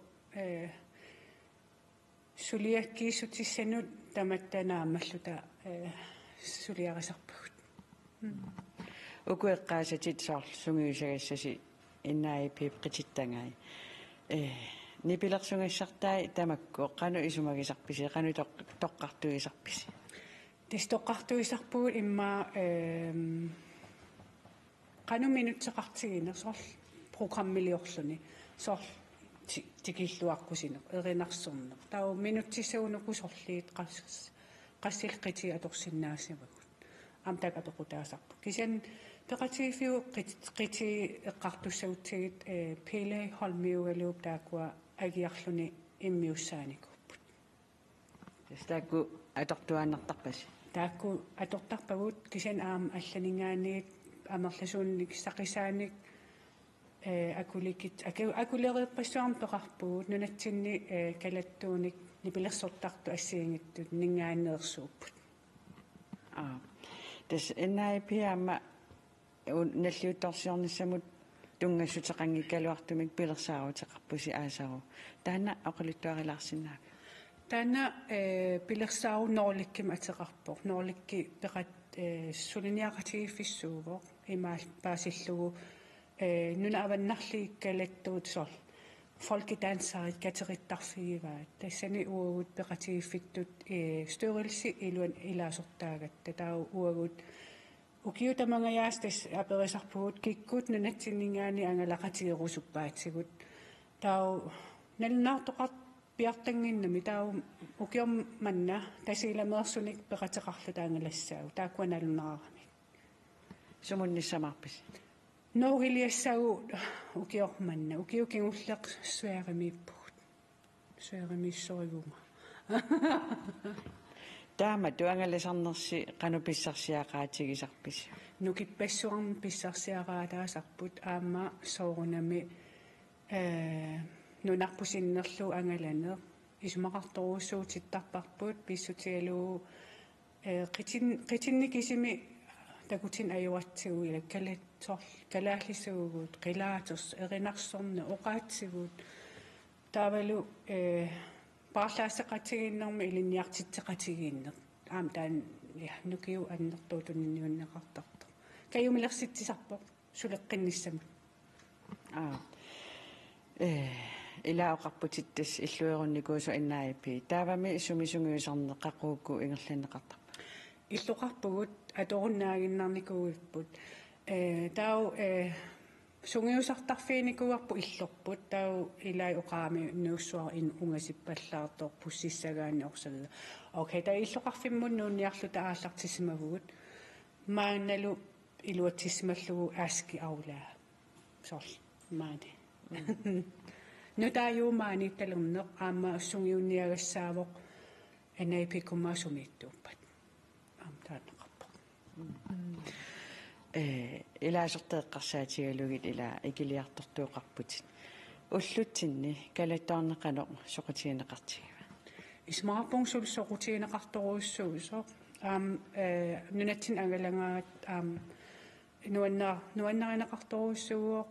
[SPEAKER 6] сулиаккиисутиссанут таматтанаамаллута сулиарисарпагут
[SPEAKER 8] укуэққаасатит соор сунгиусагассаси NAP қититтангай нипилерсунгассартаа тамакку қану исумагисарписи қану тоққартуисарписи
[SPEAKER 6] тис тоққартуисарпугут имма қану минутсеқартигинер соор программилиорлуни соор тикиллуаққусинеқ эринарсорнеқ тау минутсисагунуку сорлиит qassил qiti atorsinnaasimagut amtak atoqutaasarpu kisan peqatiifiu qiti eqqartussagutsigit pele holmiugaluup taakua agiarluni immiussaanikuput
[SPEAKER 8] taakku atortuaannartarpasi
[SPEAKER 6] taakku atortarpagut kisan aam allaningaaniit amerlasuunnik saqisaanik akulikit akulereerpassuarm peqarpugut nunatsinni kalattuunik nipilersortartu assiingittut ningaanneersuupput
[SPEAKER 8] tas NAP amma nalliuttorsiornissamut tungassutеқангиккалуартумик пилерсаарутеқарпуси аасару таана оқалуттуарилаарсинаак
[SPEAKER 6] таана пилерсаару ноорликким атеқарпоқ ноорликки пеқат сулиниақатигиффиссууво имаал паасиллугу нуна аваннарлииккалаттуут сор folkedanseret katerittарфигиваат тассани уагут пеқатигиффиттут стørelse илуан илаасортаагатта таа уагут укиутамангаяас тас аперисарпугут киккут нунатсиннингаани ангалақатигерусуппаатсигут таа налнаартоқар пиартангиннами таа укиом манна тасиламеерсуник пеқатеқарлу таангалассаагу тааккуаналунаарани
[SPEAKER 8] сумунниссамаарпис
[SPEAKER 6] ноогилиассагу укиорманна укиукингуллеқ суаримииппут суаримиссоригунга
[SPEAKER 8] таама туангаласарнерси кануписсарсиақаатигисарпис
[SPEAKER 6] нукиппассуарм писсарсиараатаасарпут аама соорунами нунарпусиннерлу ангаланеэ исумақарторуссуутиттарпарпут писсутиалуу қитинникисими такутин аюатсигу ила калатсор калааллисуугуут қилаатерс эринарсорна оқаатсигуут таавалу паарлаассеқатигииннэрми илинниартитсеқатигииннер аам таан я нукиу аннертуутунниуннеқартартар каюмилерситсисарпоқ сулеққинниссамут илаоқарпутиттас иллуерунникуусу иннаипи таавами сумисунгиусарнеқақуукку ингерланеқартар иллоқарпугут аторуннаагиннарникууиппут тау сунгиусартарфиникуарпу иллорпут тау илай оқаами нууссуар ин унгасиппаллаартор пуссиссагаани орсалла окей таа иллоқарфиммун нуунниарлу тааллартисимагугут маанналу илуатсималлугу ааски аулаа сорл маани нутааюумаани талернеқ аама сунгиунниагассаавоқ анаипикумаасумииттууппат
[SPEAKER 8] илаасертеэққарсаатигалугит ила икилиартортуоқарпутит уллутсинни калаттаарнеқано соқутиинеқартигава
[SPEAKER 6] исмаарпунгсул соқутиинеқарторуйссуусо нунатсин агалангаат нуаннаринеқарторуйссууоқ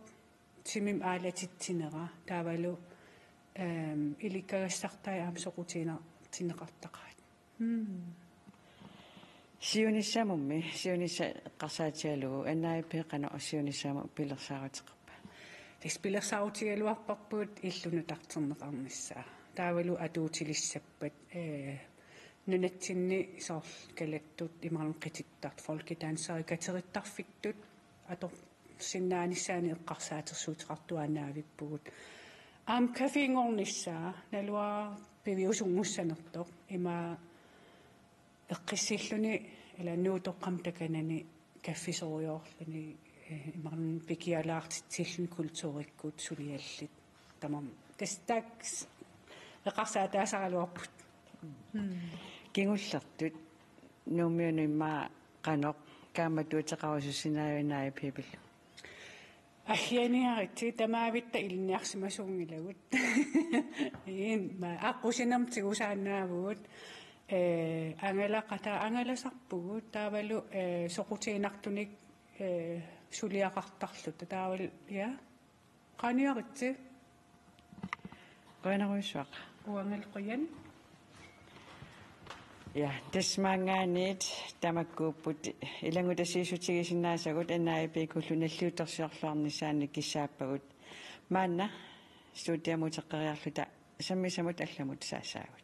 [SPEAKER 6] тимим аалатитсинера таавалу иликкагассартай соқутиинеқартақаат
[SPEAKER 8] сиунissамумми сиунисса қарсаатиалугу аннаипеқано сиунissаму пилерсааратеқарпа
[SPEAKER 6] тис пилерсаутигалуарпарпут иллунутартернеқарниссаа таавалу атуутилиссаппат нунатсинни соор калаттут имарнун қититтарт folkedanseret катериттарфиттут атор синнааниссаани эққарсаатерсуутеқартуанаавиппугут аам кафингорниссаа налуаа пивиусунгуссанертоқ има эққиссиллуни ила нуутоққам таканани каффисориоорлани имарн пикиалаартитсиллун культууриккут сулиаллит тамам тестакс эққарсаатаасаралуарпут
[SPEAKER 8] кингуллертут нуумиунимма қаноқ кааматуутеқарусусинаавинаа пипил
[SPEAKER 6] ахианиарити тамаавитта илниарсимасуунгилагут ма аққусинамтигусаанаавуут ангаласарпугут таавалу соқутиинартуник сулиақартарлута таавал я qaaniaritsi
[SPEAKER 8] qanaruissuaq
[SPEAKER 6] uangalqian
[SPEAKER 8] ja tasmaangaaniit tamakkuupput ilangutasiisutigisinnaassagut annaaipiikullu kissaapagut maanna stuutiamuteqqeriarluta sammisamut allamut saassaagut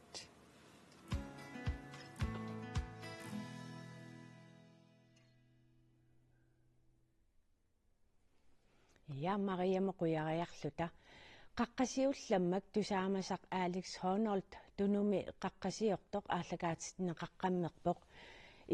[SPEAKER 1] ja Maria Qujariarluta qaqqasiullammak tusaamasak Alex Honnold tunumi qaqqasiortoq aallakaatitneqaqqammerpoq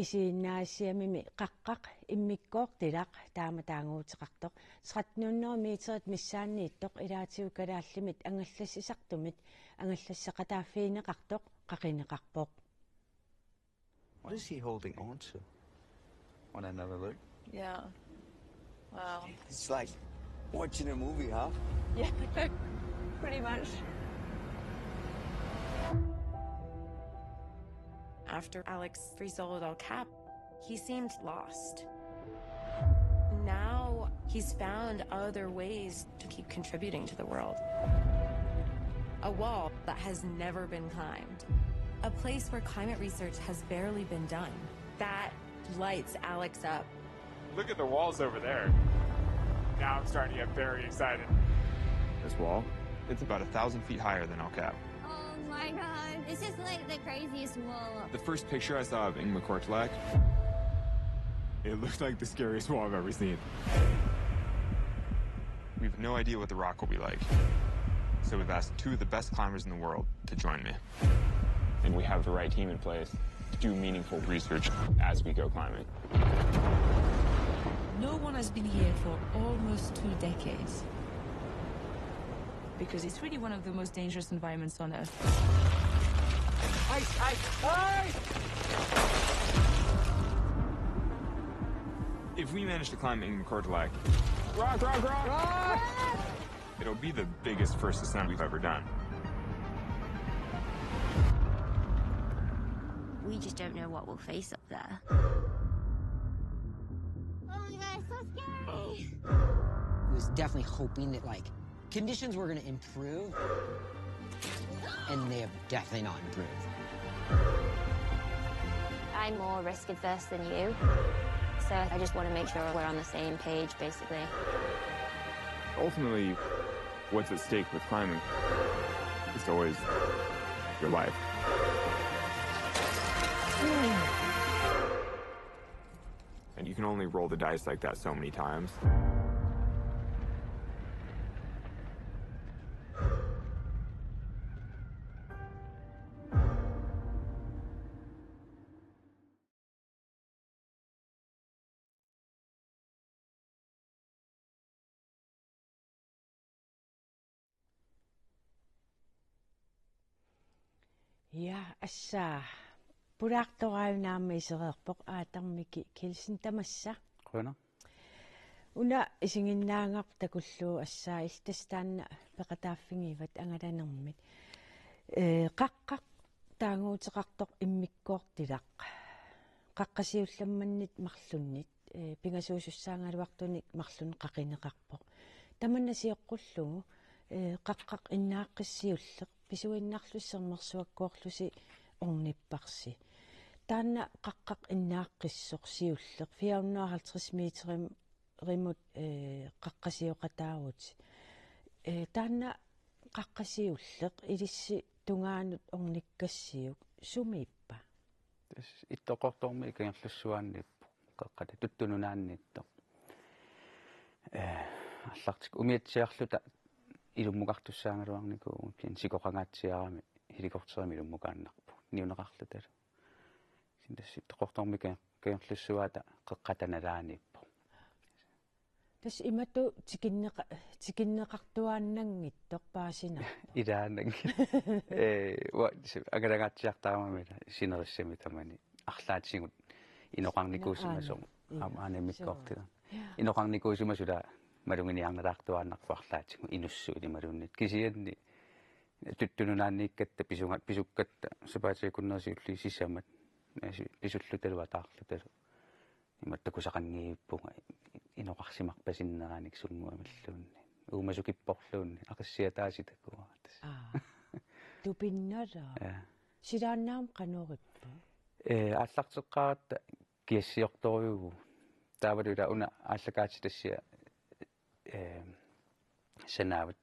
[SPEAKER 1] isiinnaasiamimi qaqqaq immikkoortilaq taamataanguuteqartoq 1300 meterit missaanniittoq ilaatiukalaалlimit angallassisartumit angallasseqataaffiineqartoq qaqineqarpoq.
[SPEAKER 9] What is he holding on to? Want another look?
[SPEAKER 10] Yeah. Wow.
[SPEAKER 9] It's like watching a movie, huh?
[SPEAKER 10] Yeah, pretty much.
[SPEAKER 11] After Alex free-soloed El Cap, he seemed lost. Now he's found other ways to keep contributing to the world. A wall that has never been climbed. a place where climate research has barely been done. That lights Alex up.
[SPEAKER 12] Look at the walls over there. Now I'm starting to get very excited. This wall, it's about 1,000 feet higher than El Cap.
[SPEAKER 13] Oh my god, this is like the craziest wall.
[SPEAKER 12] The first picture I saw of Ingmikortilaq, it looked like the scariest wall I've ever seen. We have no idea what the rock will be like. So we've asked 2 of the best climbers in the world to join me. And we have the right team in place to do meaningful research as we go climbing.
[SPEAKER 14] No one has been here for almost 2 decades. Because it's really one of the most dangerous environments on Earth.
[SPEAKER 12] Ice! Ice! Ice! If we manage to climb Ingmikortilaq, rock, rock, rock, rock! It'll be the biggest first ascent we've ever done.
[SPEAKER 13] We just don't know what we'll face up there. Oh my god, it's so scary!
[SPEAKER 15] I was definitely hoping that, like, conditions were going to improve, and they have definitely not improved.
[SPEAKER 13] I'm more risk adverse than you, so I just want to make sure we're on the same page, basically.
[SPEAKER 12] Ultimately, what's at stake with climbing? It's always your life. And you can only roll the dice like that so many times.
[SPEAKER 1] Ja, assa pulaartoraanaamma isereerpoq aatarmiki kilsin tamassa.
[SPEAKER 16] Quna.
[SPEAKER 1] Una isinginnaangaq takulluu assaa iltastaanna peqataaffingivat angalanermit. Qaqqaq taanguuteqartoq immikkoortilaq. Qaqqasiullamannit marlunnit pingasuusussaangaluartunik marlun qaqineqarpoq. Tamanna siuqqullugu qaqqaq innaaqissiulleq pisuinnarlussermersuakkoorlusi ornipparsi. Taanna qaqqaq innaaqqissoq siulleq 450 meterim rimut qaqqasiuqataavut. Taanna qaqqasiulleq ilissi tungaanut ornikkassiuk sumiippa.
[SPEAKER 16] Tas ittoqortormi ikangerlussuaannippu qaqqata tuttununaannittoq. Аллартик умиатсиарлута илуммуқартуссаангалуарнику пин сикоқангааtsiарами хиликортерами илуммукааннарпу ниунеқарлуталу синдасситтоқортормика кеерлуссуаата қеққатаналааниппу
[SPEAKER 1] тас имату тикиннеқартуааннангиттоқ паасина
[SPEAKER 16] илааннанги ва агалагаатсиартаамамила синериссами тамани арлаатсигут иноқарникуусимасо аанемиккоортила иноқарникуусимасула малунгиниарнелаартуааннарпарлаатигу инуссуили малуннит кисианни туттунунааннииккатта писуккатта супаатикуннерсиулли сиссамат писуллуталуа таарлуталу иматтакусақангииппунга иноқарсимарпасиннерааник сунгуамаллуунни уумасукиппорлуунни ақиссиатааситакуа
[SPEAKER 1] тупиннара силааннаам канориппу
[SPEAKER 16] ааллартеққаратта киассиорторюгу таавалула уна ааллакаатитассиа санаават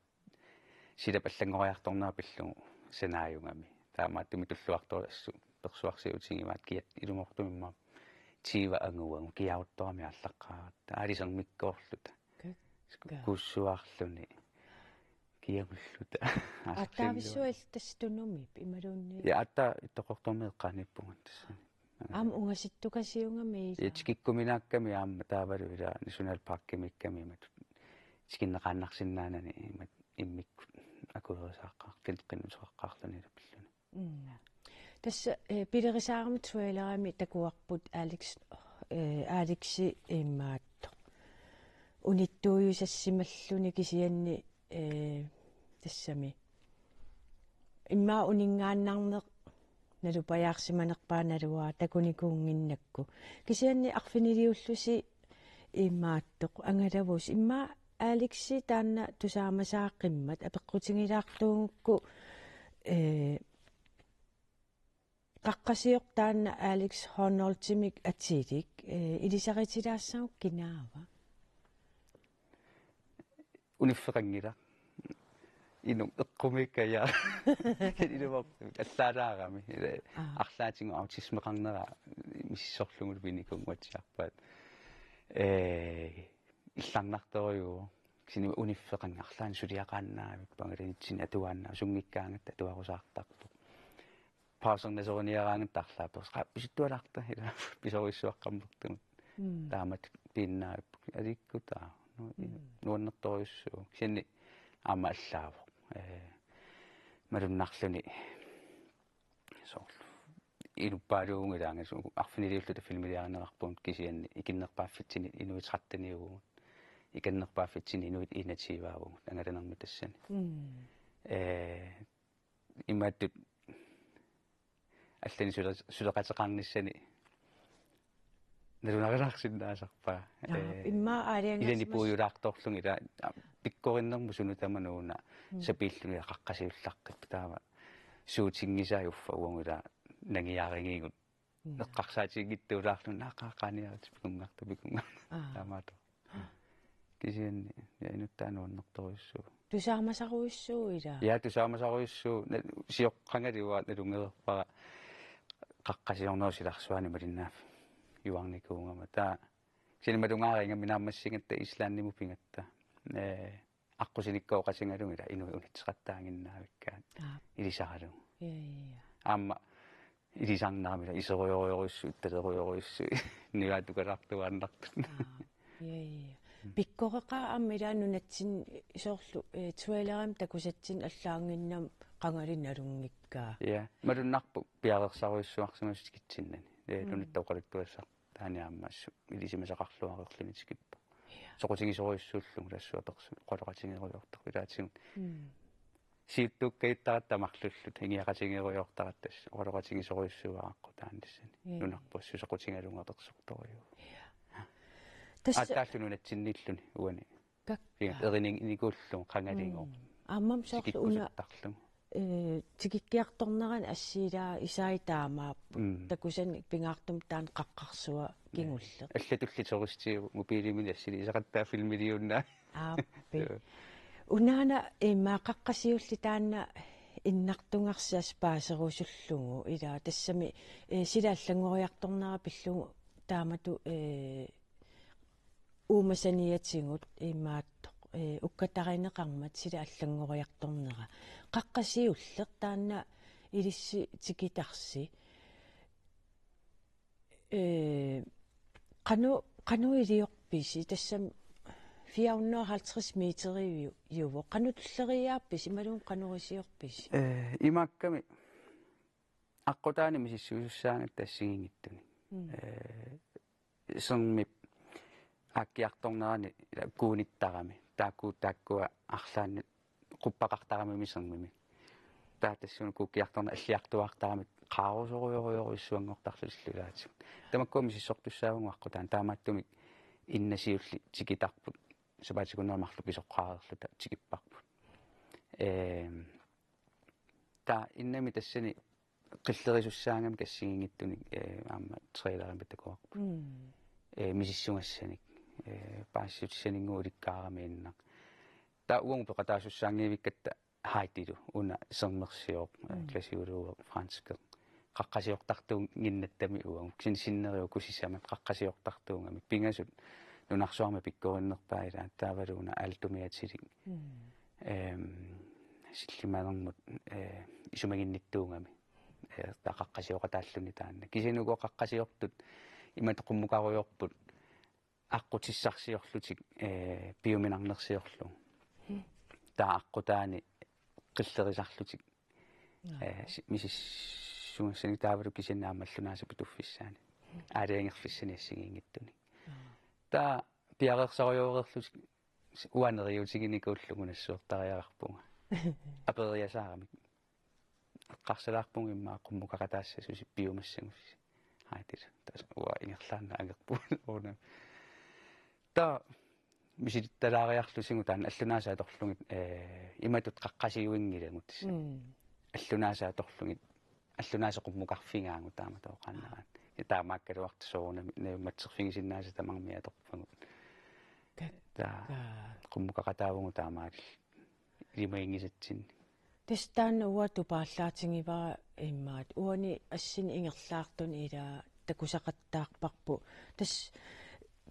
[SPEAKER 16] силапаллангориарторнаа пиллугу санааюнгами таамааттуми туллуарторассу персуарсиутингимаат киат илумортумиммаа тива ангуангу киаутторами ааллаққаратта аалисермиккоорлута куссуаарлуни киагуллута
[SPEAKER 1] аттаависсуал тастунумип ималуунни
[SPEAKER 16] я атта иттоқортормеэққааниппуган тассани
[SPEAKER 1] аам унгаситтукасиунгами
[SPEAKER 16] итикиккуминаакками аама таавалу ила национал парккимикками имат скиннеқааннарсиннаанани имат иммиккут акуерисааққар килеққиннусеққарлани лапиллуни
[SPEAKER 1] тасса пилерисаарми туэлерами такуарпут алекси иммаатто униттуйусассималлуни кисианни тассами имма унингааннарнеқ налупаяарсиманерпааналуаа такуникуунгиннакку кисианни арфинилиуллуси иммааттоқ ангалавус имма алекси таанна тусаамасааққиммат апеққутингилаартуугукку qaqqasiuq taanna Alex Honnoldtimik atiilik ilisaritilaassauk kinaava
[SPEAKER 16] unifferangila inu eqqumikkaja iluvoq allaalaarami арлаатингу аутисмеқарнера миссорлугу виникунгуатсиарпаат илларнарторюу кисини униффеқанга арлаани сулиақааннаавик пангаланитсини атуааннаа сунгиккаангат атуарусаартарпу паасернасориниараангат тарлаапперс писуттуалаарта ила писориссуаққаммертумут таамат пиннаап аликкутаа нуаннерторюссуу кисини аама аллаава малуннарлуни соорлу илуппаалуунгилаангасу арфинилиуллута филмилиарнеқарпуун кисианни икиннерпааффитсини инуитсартаниугуут иканнерпааффитсини инуит инативаагуут ангаланерми тассани имааттут аллани сулеқатеқарниссани налунарилаарсиннаасарпаа
[SPEAKER 1] имма аалиангас
[SPEAKER 16] илани пуйулаарторлунг ила пиккориннэрму сунутаманууна сапииллуни қаққасиуллаққит таава суутингисааюффа уангула нагиааригиигут эққарсаатигиттуулаарлун наақаақааниарит пикунгарта пикунга таамаато кисианни инуттаануаннэрторуссуу
[SPEAKER 1] тусаамасаруиссуу ила
[SPEAKER 16] я тусаамасаруиссуу сиоққангалуа налунгерпара қаққасиорнерусиларсуани малиннааф юарникуунгама таа синемалунгаариинга минаамассигатта ислаанниму пингатта аққусиниккоо қасингалунгила инуи унитсеқаттаангиннаавиккаат илисаралу аама илисарнаарамила исеруйоруйоруссу итталеруйоруссу ниваатукалартуааннартут
[SPEAKER 1] пиккореқа аммила нунатсин исоорлу туалерам такусатсин аллаангиннам qangalinalungikkaa
[SPEAKER 16] я малуннарпу пиалерсаруиссуарсимасикитсиннани нунаттоқалуттуассар тааниааммаассу илисимасақарлуареерлуни тикиппа соқутигисоруиссууллугу лассуаперсу қолоқатингеруйортар илаатигут сиуттуккаиттаратта марлуллут хингиақатингеруйортараттас қолоқатигисоруиссуааққу тааннассани нунарпуссу соқутингалунгатерсорторюу аттааллунунатсинниллуни уани эринин иникууллу қангалингоо
[SPEAKER 1] аммам соорлу уна тикиккиарторнеран ассиилаа исаитаамааппу такусан пингаартум таан қаққарсуа кингулле
[SPEAKER 16] аллатуллитерустиу мобилимини ассили исақаттаа филмилиунна
[SPEAKER 1] ааппи унаана имаақаққасиулли таанна иннартунгарсиас паасерусуллугу илаа тассами силааллангориарторнера пиллугу таамату уумасаниатсигут имаатто уккатаринеқармат силааллангориарторнера qaqqasiulleq taanna ilissi tikitarsi qanu iliorpisi tassam 450 meteri juvo qanu tulleriaapis imalun qanurisiorpisi
[SPEAKER 16] imakkami aqqutaani misissuussaangat tassigingittuni sermip akkiartornerani kuunittarami taakkua arlaanni quppaqartarami misermimi taatassuna kukkiartorna alliartuartarami qaarusorioriorisuangortarlullulaati tamakkuami sissortussaagungaqqutaан taamaattumi innasiulli tikitarput sapaatikunnermarlu pisoqqaarerluta tikipparput ta innami tassani qillerisussaangam kassigingittuni aamma trailerami takuarpu misissungassanik paassiutsaninguu ulikkaaramiinnaq ta uang peqataasussaagivikkatta haitilu una sermersior klasiuluuq franske qaqqasiortartuun ginnattami uang sinsinnerio kusisamat qaqqasiortartuungami pingasut nunarsuarma pikkoriinnerpaaila taavaluuna altumiatilik sillimalermut isumaginnittuungami ta qaqqasioqataalluni taanna kisinugo qaqqasiortut imatoqummukaruyorput аққутиссарсиорлутик биуминарнерсиорлу тааққутаани қиллерисарлутик мисиссунгссани таавалу кисиннаамаллунаасапу туффиссаани аалиангерфиссани ассигингиттуни таа пиарерсариуерерлутик уанериутигиникууллугу нассуортариарпунга апериасаарами эққарсалаарпунга иммаа қуммукақатаассасу сиппиумассагусси хаатил тас уа ингерлаанна агерпу оона та миситталаариарлусигу таан аллунаасааторлугит иматут qaqqasiuingilamut аллунаасааторлугит аллунаасеқуммукарфингаангу тааматоққаннеран таамааккалуартсоорна матсерфигисиннааса тамармиаторпагут та qummuqaqataavungu taamaak limaiнгисатсин
[SPEAKER 1] тестаана уату пааллаатингивара иммаат уани ассини ингерлаартун ила такусақаттаарпарпу тас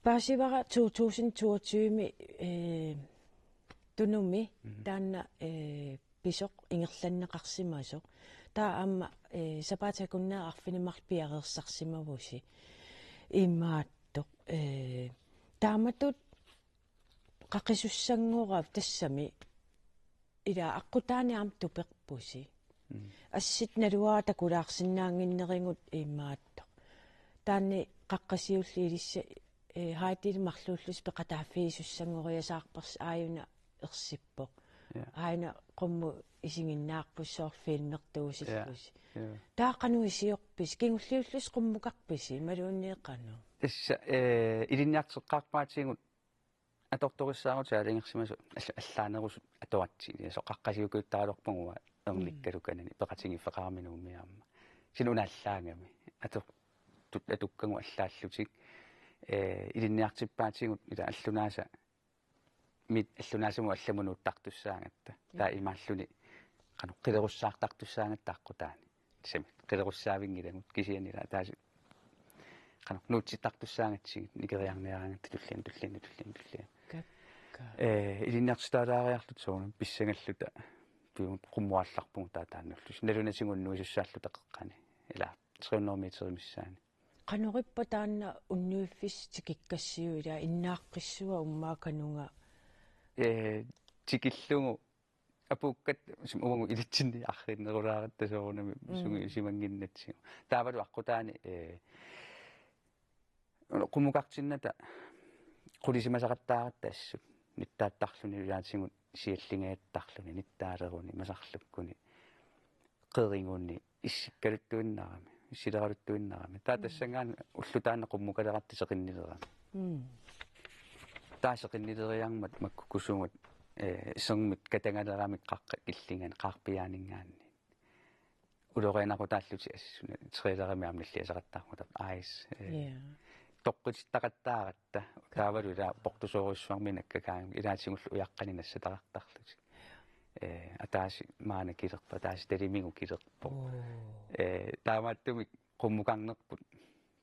[SPEAKER 1] паасивара 2022ми тунуми таанна писоқ ингерланнеқарсимаасоқ таа амма сапаатакуннаа арфинимарл пиареерсарсимавуси иммааттоқ тааматут qaqisussangorав тассами ила аққутааниарм тупеқпуси ассит налуаа такулаарсинаангиннерингут иммаатто таанни қаққасиулли илисса хаатили марлууллус пеқатааффиисуссангориасаарпарс ааюна ерсиппо аина qummu isingиннаарпуссоор филмертуусиллуси таақануисиорпис кингуллиуллус qummuqarpisi малуунниеққану
[SPEAKER 16] тасса илинниартеққарпаатигут аторториссаагут алингерсимасу аллаанерусут атуатсини соққаққасиукуттаалорпугуа эрниккалуканани пеқатингиффеқарминуумиаама синунааллаангами тут атуккангу аллааллутик илинниартиппаатигут ила аллунааса мит аллунаасаму алламунууттартуссаангатта таа имааллуни қану қилеруссаартартуссаангаттааққутаани сами қилеруссаавингилагут кисианила тааси қану нуутситтартуссаангатсигит никериарниараангат туллиан илинниартитаалаариарлут соона писсангаллута пиун qummuалларпугу таатаануллус налунасигуннуисуссааллута қеққани ила 300 метри миссаани
[SPEAKER 1] qanurippa taanna unnuiffis tikikkassiuila innaаққиссуа уммааканунга
[SPEAKER 16] тикиллугу апуккат умагу илитсинни арриннерулааратта соорнами суги симангиннатсигу таавалу аққутаани qummuqartinната qulisimasaqattaarat assut ниттааттарлуни улаатсигут сиаллингааттарлуни ниттаалеруни масарлуккуни qeringунни иссиккалуттуиннарами иссилералуттуиннарами таатассангаан уллутаанна qummuqалератти сеқиннилерами таасеқиннилериармат маккукусугут сэрмит катангалерамик қаққа киллинган қаарпиаанингаанни улорианақутааллути ассуна трилерами амналлиасақаттаармутап айс тоққутиттақаттааратта таавалу ила портусооруссуарми наккакаан илаатигуллу уяққанинасса тақартарлути атааси маана килерпа тааси талимигу килерпо таамааттуми qummuqarnerput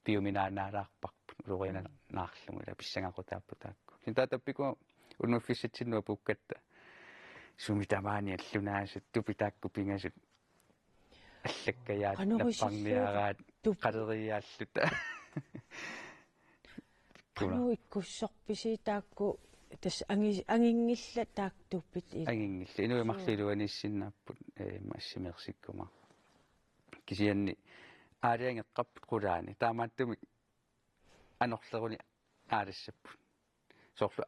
[SPEAKER 16] piuminaaнаалаарпарпут улорианаарлугу ила писсангақутааппу таакку синтаатаппику унуффиссатсиннуа пуккатта сумитамаани аллунаасат тупитаакку пингасут аллаккаяат наппарниараат қалериааллута
[SPEAKER 1] qanu ikkussорписи таакку тас ангингилла таактуппит
[SPEAKER 16] ангингилла инуи марлилуаниссиннааппут массимерсиккума кисианни аалиангеққарпут qulaani таамааттуми анорлеруни аалассаппут соорлу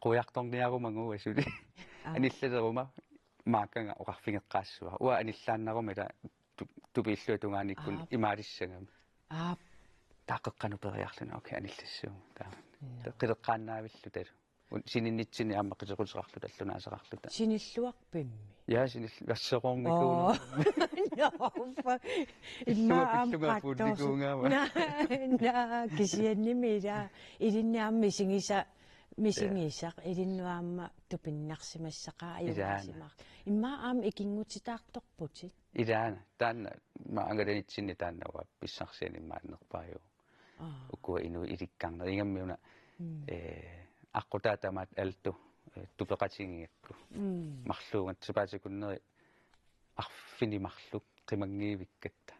[SPEAKER 16] қуяқторниарумангуа сули аниллалерума мааканга оқарфингеққаассуа уа аниллааннарумила тупииллуа тунгаанниккун имаалиссагами таақеққану периарлуна окей аниллассуу таа қилеққааннаавиллу талу сининнитсини аама қисеқусеқарлута аллунаасеқарлута
[SPEAKER 1] синиллуарпимми
[SPEAKER 16] я синилл вассеқорникууна
[SPEAKER 1] имма на кисианнимила илиннаамми мисингисақ илиннуаама тупиннарсимассақаа аюусимар имма аам икингутитаарторпути
[SPEAKER 16] илаана таанна ма ангаланитсинни тааннауа писсарсиани иммааннерпааю уккуа инуи иликкарнер ингаммиуна аққутаатамаат алту тупеқатингиакку марлуугат супаатикуннери арфини марлук қимангиивиккатта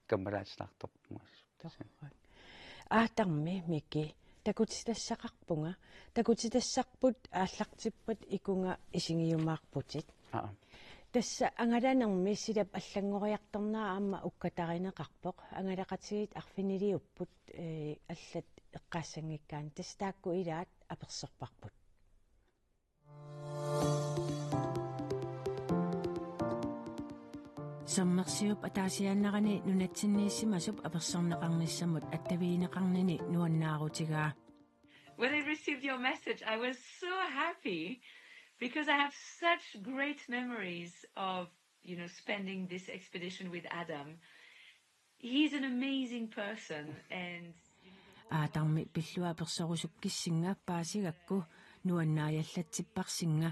[SPEAKER 16] каммалаатсаартормуас
[SPEAKER 1] аатарми мики такутитассақарпунга такутитассарпут ааллартиппат икунга исингиумаарпутит тасса ангаланерми силап аллангориартернаа аама уккатаринеқарпоқ ангалақатигит арфинилиуппут аллат эққаассангиккаан тастаакку илаат аперсерпарпут саммерсиуп атаасиааннарани нунатсиннииссимасуп аперсернеқарниссамут аттавиинеқарнини нуаннаарутигаа.
[SPEAKER 17] When I received your message, I was so happy because I have such great memories of, spending this expedition with Adam. He's an amazing person, and
[SPEAKER 1] Aatarmi pillua persorusukkisinga paasirakku nuannaajallatipparsinga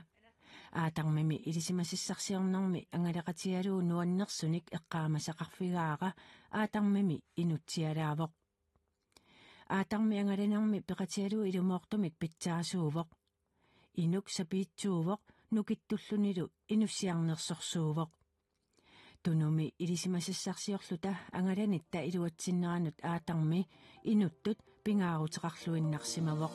[SPEAKER 1] aatarmimi ilisimasissarsiornermi angalaqatialuu nuannersunik eqqaamasaqarfigaaqa aatarmimi inutsialaavoq aatarmi angalanarmi peqatialuu ilumoortumik pitsaasuuvoq inuk sapiitsuuvoq nukittulluниlu inussiarnersorsuuvoq tunumi ilisimasissarsiorluta angalanitta iluatsinneranut aatarmi inuttut pingaaruteqarluinnarsimavoq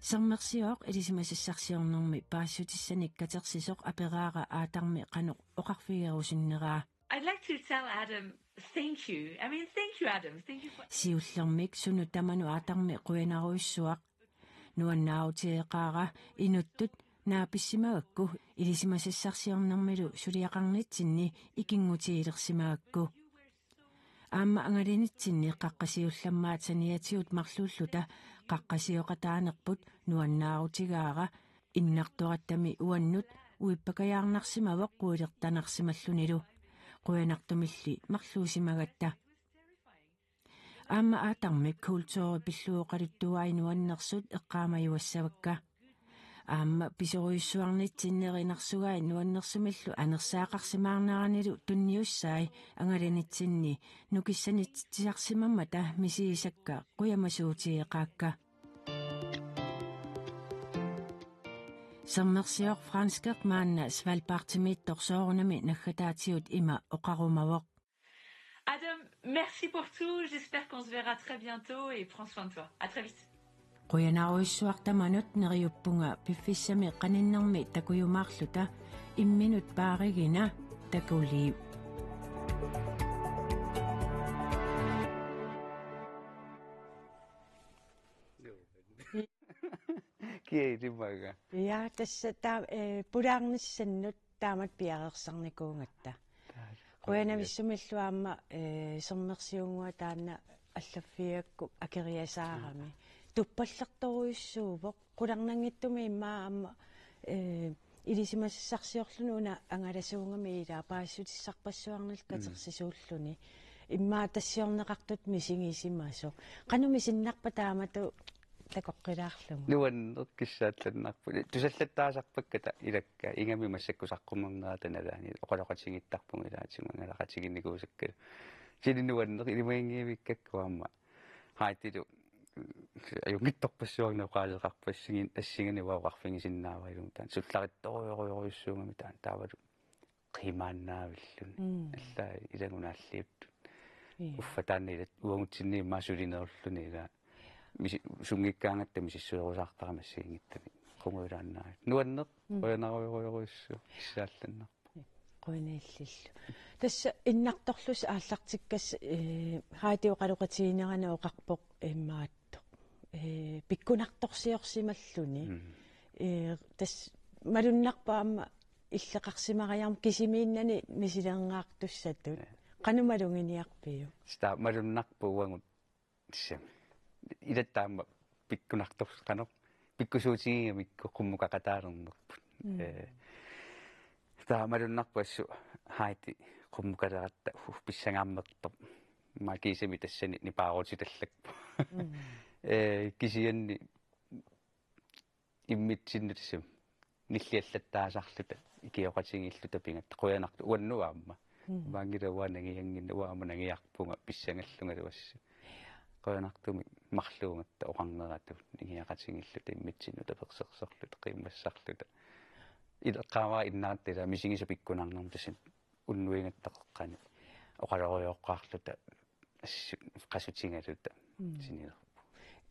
[SPEAKER 1] Sermersioq ilisimasissarsiornermi paassutisanik katersisoq aperaara aatarmi qanoq oqarfigerusinneraa
[SPEAKER 17] I'd like to tell Adam thank you. I mean, thank you, Adam. Thank you for
[SPEAKER 1] siullermik sunu tamanu aatarmi quinaruissuaq nuannautiqaara inuttut naapissimagakku ilisimasissarsiornermilu suliaqarnitsinni ikingutiilersimagakku aamma angalinitsinni qaqqasiullammaat saniatiut marluulluta qaqqasioqataanerput nuannaarutigaara innartuarattami uannut uippakajaarnarsimavoq kuilertanarsimallunilu quyanartumilli marluusimagatta aamma aatarmik kultuuri pilluoqaluttuainuannersut eqqaamajuassavakka aamma pisoruissuarnitsinnerinaarsugai nuannersumillu anersaaqarsimaarneranilu tunniussaai angalanitsinni nukissanitsarsimammata misiisakka quyamasuutiiqaakka Sermersioq franskert maanna svalbardtimiittorsoorunami naggataatiut ima oqarumavoq
[SPEAKER 17] Adam, merci pour tout. J'espère qu'on se verra très bientôt et prends soin de toi. À très vite.
[SPEAKER 1] Quyanaruissuartamanut neriuppunga piffissami qaninnermi takujumaarluta imminut paarigina takuliu
[SPEAKER 16] Kielimaga.
[SPEAKER 1] Ja tässä pulaarnissannut taamat piarersarnikuungatta quyanavissumilluaamma sermersiungua taanna allaffiakku akeriasaarami tuppallertoruissuuvoq qularnangittumi immaamma ilisimassarsiorlununa angalasuungami ilaa paassutissarpassuarnil katersisuulluni immaa tassiorneqartut misingiisimaasuq qanumi sinnarpa taamatu takoqqilaarlugu
[SPEAKER 16] Nuannerk kissaallannarpu tusallattaasarpakkata ilakka ingami massakkusaqqumerneratanaalaani oqaloqatigittarpung ilaatimangalaqatiginnikuusakkalu silinuanner ilimaingiivikkakkuamma haatilu ajungittorpassuarna qaaleqarpassingin assingani vauqarfingisinnaavailum taan sullarittorioriurissuungami taan taavalu qimaannaavillun alla ilangunaalliuttut uffataannilat uangutsinni maasulinerluni ila sungikkaangatta misissuerusartaramassiingittami qunguilaannaat nuanneq quyanariuruissu issaallannerpu
[SPEAKER 1] quinaillillu tassa innartorlus aallartikkas haatioqaluqatiinerana oqarpoq immaattoq pikkunartorsiorsimalluni tas malunnarpaamma illeqarsimariarm kisimiinnani misileernaartussatut qanumalunginiarpiu
[SPEAKER 16] sta malunnarpu uangut tissami ilattaamma pikkunartorqanoq pikkusuutigigamikku qummukaqataalernerput taamalunnarpassu haiti qummukaleqatta pissangaammertor maakisami tassani nipaaruutitallakpu kisianni immitsinnu tassam nilliallattaasarluta ikioqatigilluta pingatta quyanartu uannuaamma maangilawaanangiangинна uaamanangiarpunga pissangallungaluassu quyanartumi marluungatta oqarneratut ingiaqatigilluta immitsinnu tapersersorluta qimmassarluta ileqqaamaa innaartila misingisa pikkunarnerm tassin unnuingattaqeqqani oqaloriоqqaarluta qasutigaluta sinilerpu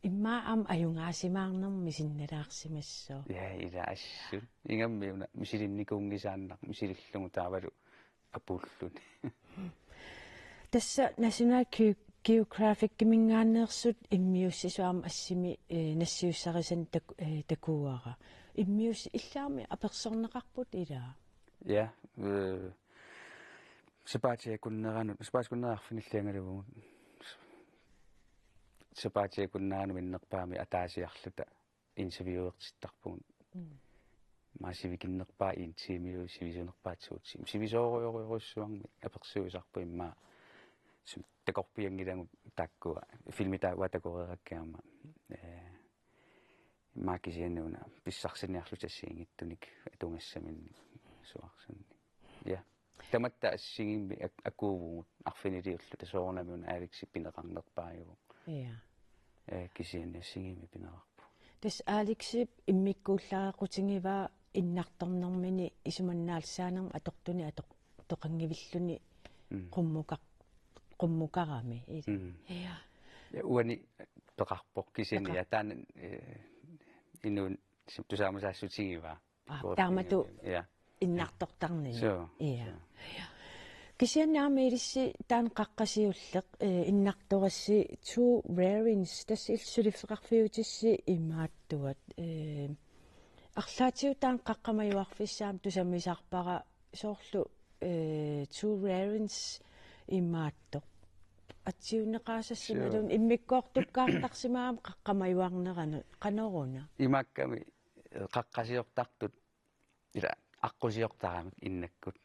[SPEAKER 1] imma am ajungaasimaarnermi sinnalaarsimassoo
[SPEAKER 16] ja ila assun ingammiuna misilinnikungisaannar misilillungu taavalu apulluni
[SPEAKER 1] tassa National Geographic kimingaanneersut immiussisuam assimi nassiussarisan takuara immius illaami apersorneqarput ilaa
[SPEAKER 16] ja sapatia kunneranut sapatia kunnerarfinilliangalugu сапаатиакуннаану миннерпаами атаасиарлута интервьюертиттарпугун маасивикиннерпаа интимиу сивисунерпаатсуутсим сивисоориориоруссуарми аперсуисарпу имма сум такорпиангилагу таккуа филмита ватакорераккаама маакисианнуна писсарсиниарлу тассиингиттуник атунгассаминни суарсунни я таматта ассигимми акуувугут арфинилиуллу тасоорнамиуна ааликси пинеқарнерпааюгу
[SPEAKER 1] я
[SPEAKER 16] кисианни ассигимми пинеқарпу
[SPEAKER 1] тас ааликси иммиккууллаақутингиваа иннарторнэрмини исуманнаалсаанерма атортуни тоқангивиллуни qummukarami ja
[SPEAKER 16] uani peqarpoq kisini ataana innuun tusaamusaassutigiva
[SPEAKER 1] taamatu innartortarni ja kisiannaami ilissi taan qaqqasiulleq innartorassi two rarings tas ilsulifeqarfiutissi imaattuat арлаатиу таан qaqqamajuarfissaam tusamisaarpara soorlu two rarings имаатто атсиунеқаасассималун иммиккоортуккаартарсимаам qaqqamajuarneranu qaneruuna
[SPEAKER 16] имаакками qaqqasiortartut ила аққусиортарамик иннаккут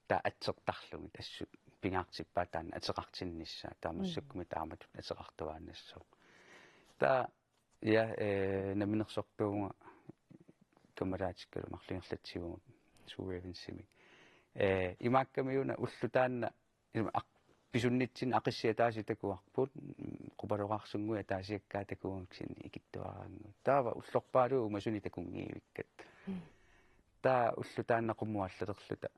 [SPEAKER 16] таа атсертарлугит ассут пингаартиппаа таана атеқартиннissaa таамассуккуми тааматут атеқартуаанассоо таа я наминерсорпуунга камараатиккалу марлингерлатсигугут суувевинсими имааккамиуна уллутаанна писуннитсин ақиссиатааси такуарпут қупалоқарсунгуя таасиаккаа такуангсин икиттуараангу таава уллорпаалуу умасуни такунгиивиккат таа уллутааннақуммуаллалерлута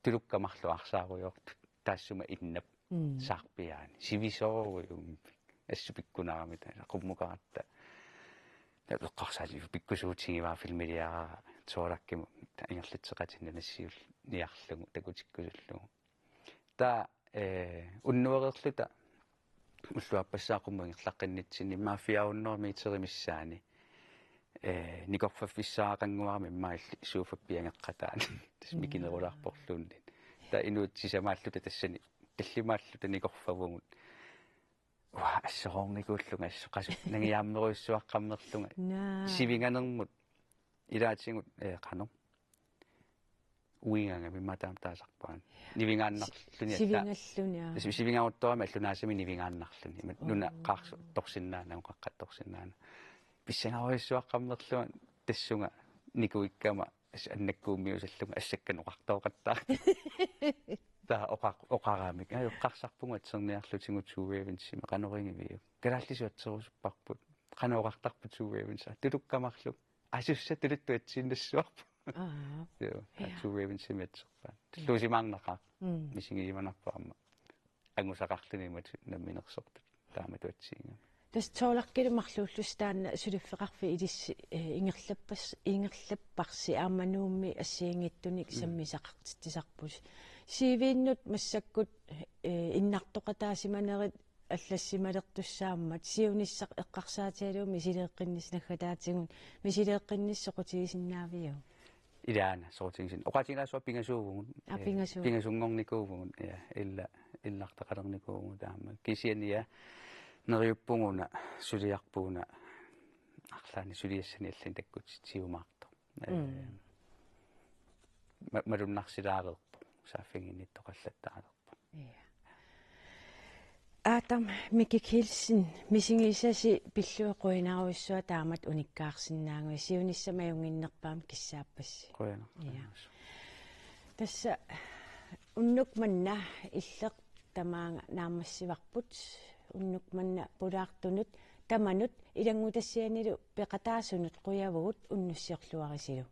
[SPEAKER 16] тулуккамарлу арсааруйорту таассума иннап саарпиаани сивисооруйум ассупиккунаарами таа қуммукаратта тааққарсаали пиккусуутигиваа филмилиараа тоораккиму ингерлитсеқатинна нассиул ниарлугу такутиккусуллугу таа уннуерерлута уллуаппассаақумму ингерлаққиннитсини мафиауннэрмиитеримиссаани никорфаффиссаақангуарми иммаалли сууфаппиангеққатаани тас микинерулаарпорлуунни таа инуутсисамааллута тассани таллимааллута никорфавугут ва ассоорникууллунга ассоқасу нагиаамнеруйссуаққаммерлунга сивинганермут илаатингут қано уинганга мимматаам таасарпаан нивингааннарлуни
[SPEAKER 1] сивингаллуниа
[SPEAKER 16] сивингаутторами аллунаасами нивингааннарлуни нуна қаарсу торсиннаана қаққатторсиннаана писсангаруйссуаққаммерлунга тассунга никуиккама аннаккуумиусаллунга ассакканеқартооқаттаа таа оқараамик эққарсарпунга атсерниарлутингут суувевинсима канорингивиу калааллисуатсерусуппарпут канаоқартарпут суувевинса тулуккамарлу асусса тулуттуатсииннассуарпу суувевинсимиатсерпаа лусимаарнақаа мисингииманарпаама ангусақарлунимат намминерсортут тааматуатсиинга
[SPEAKER 1] тас тооларкилу марлууллус таанна сулиффеқарфи илисси ингерлаппарси аамануумми ассиингиттуник саммисақартитсарпус сивииннут массаккут иннартоқатаасиманерит аллассималертуссааммат сиунissaq эққарсаатиалууми мисилеэққиннис наггатаатигун мисилеэққинниссоқутигисиннаавиу
[SPEAKER 16] илаана соотингсин оқатингаасуа пингасуувгун пингасунгорникуувгун я иллартақалерникуувгун таама кисиания нериуппугуна сулиарпууна арлаани сулиассани аллан таккутсиумаарто малуннарсилаарерпо сааффингинниттоқаллаттаарерпо
[SPEAKER 1] Adam Mikkelsen мисингисаси пиллуэқуинааруиссуа таамат униккаарсинаангуи сиуниссамаюнгиннерпаам киссааппасси
[SPEAKER 16] қуяна
[SPEAKER 1] тасса уннукманна иллеқ тамаанга наамассиварпут уннукманна пулаартунут таманут илангутассианилу пеқатаасунут қуявугут уннуссиорлуарисилу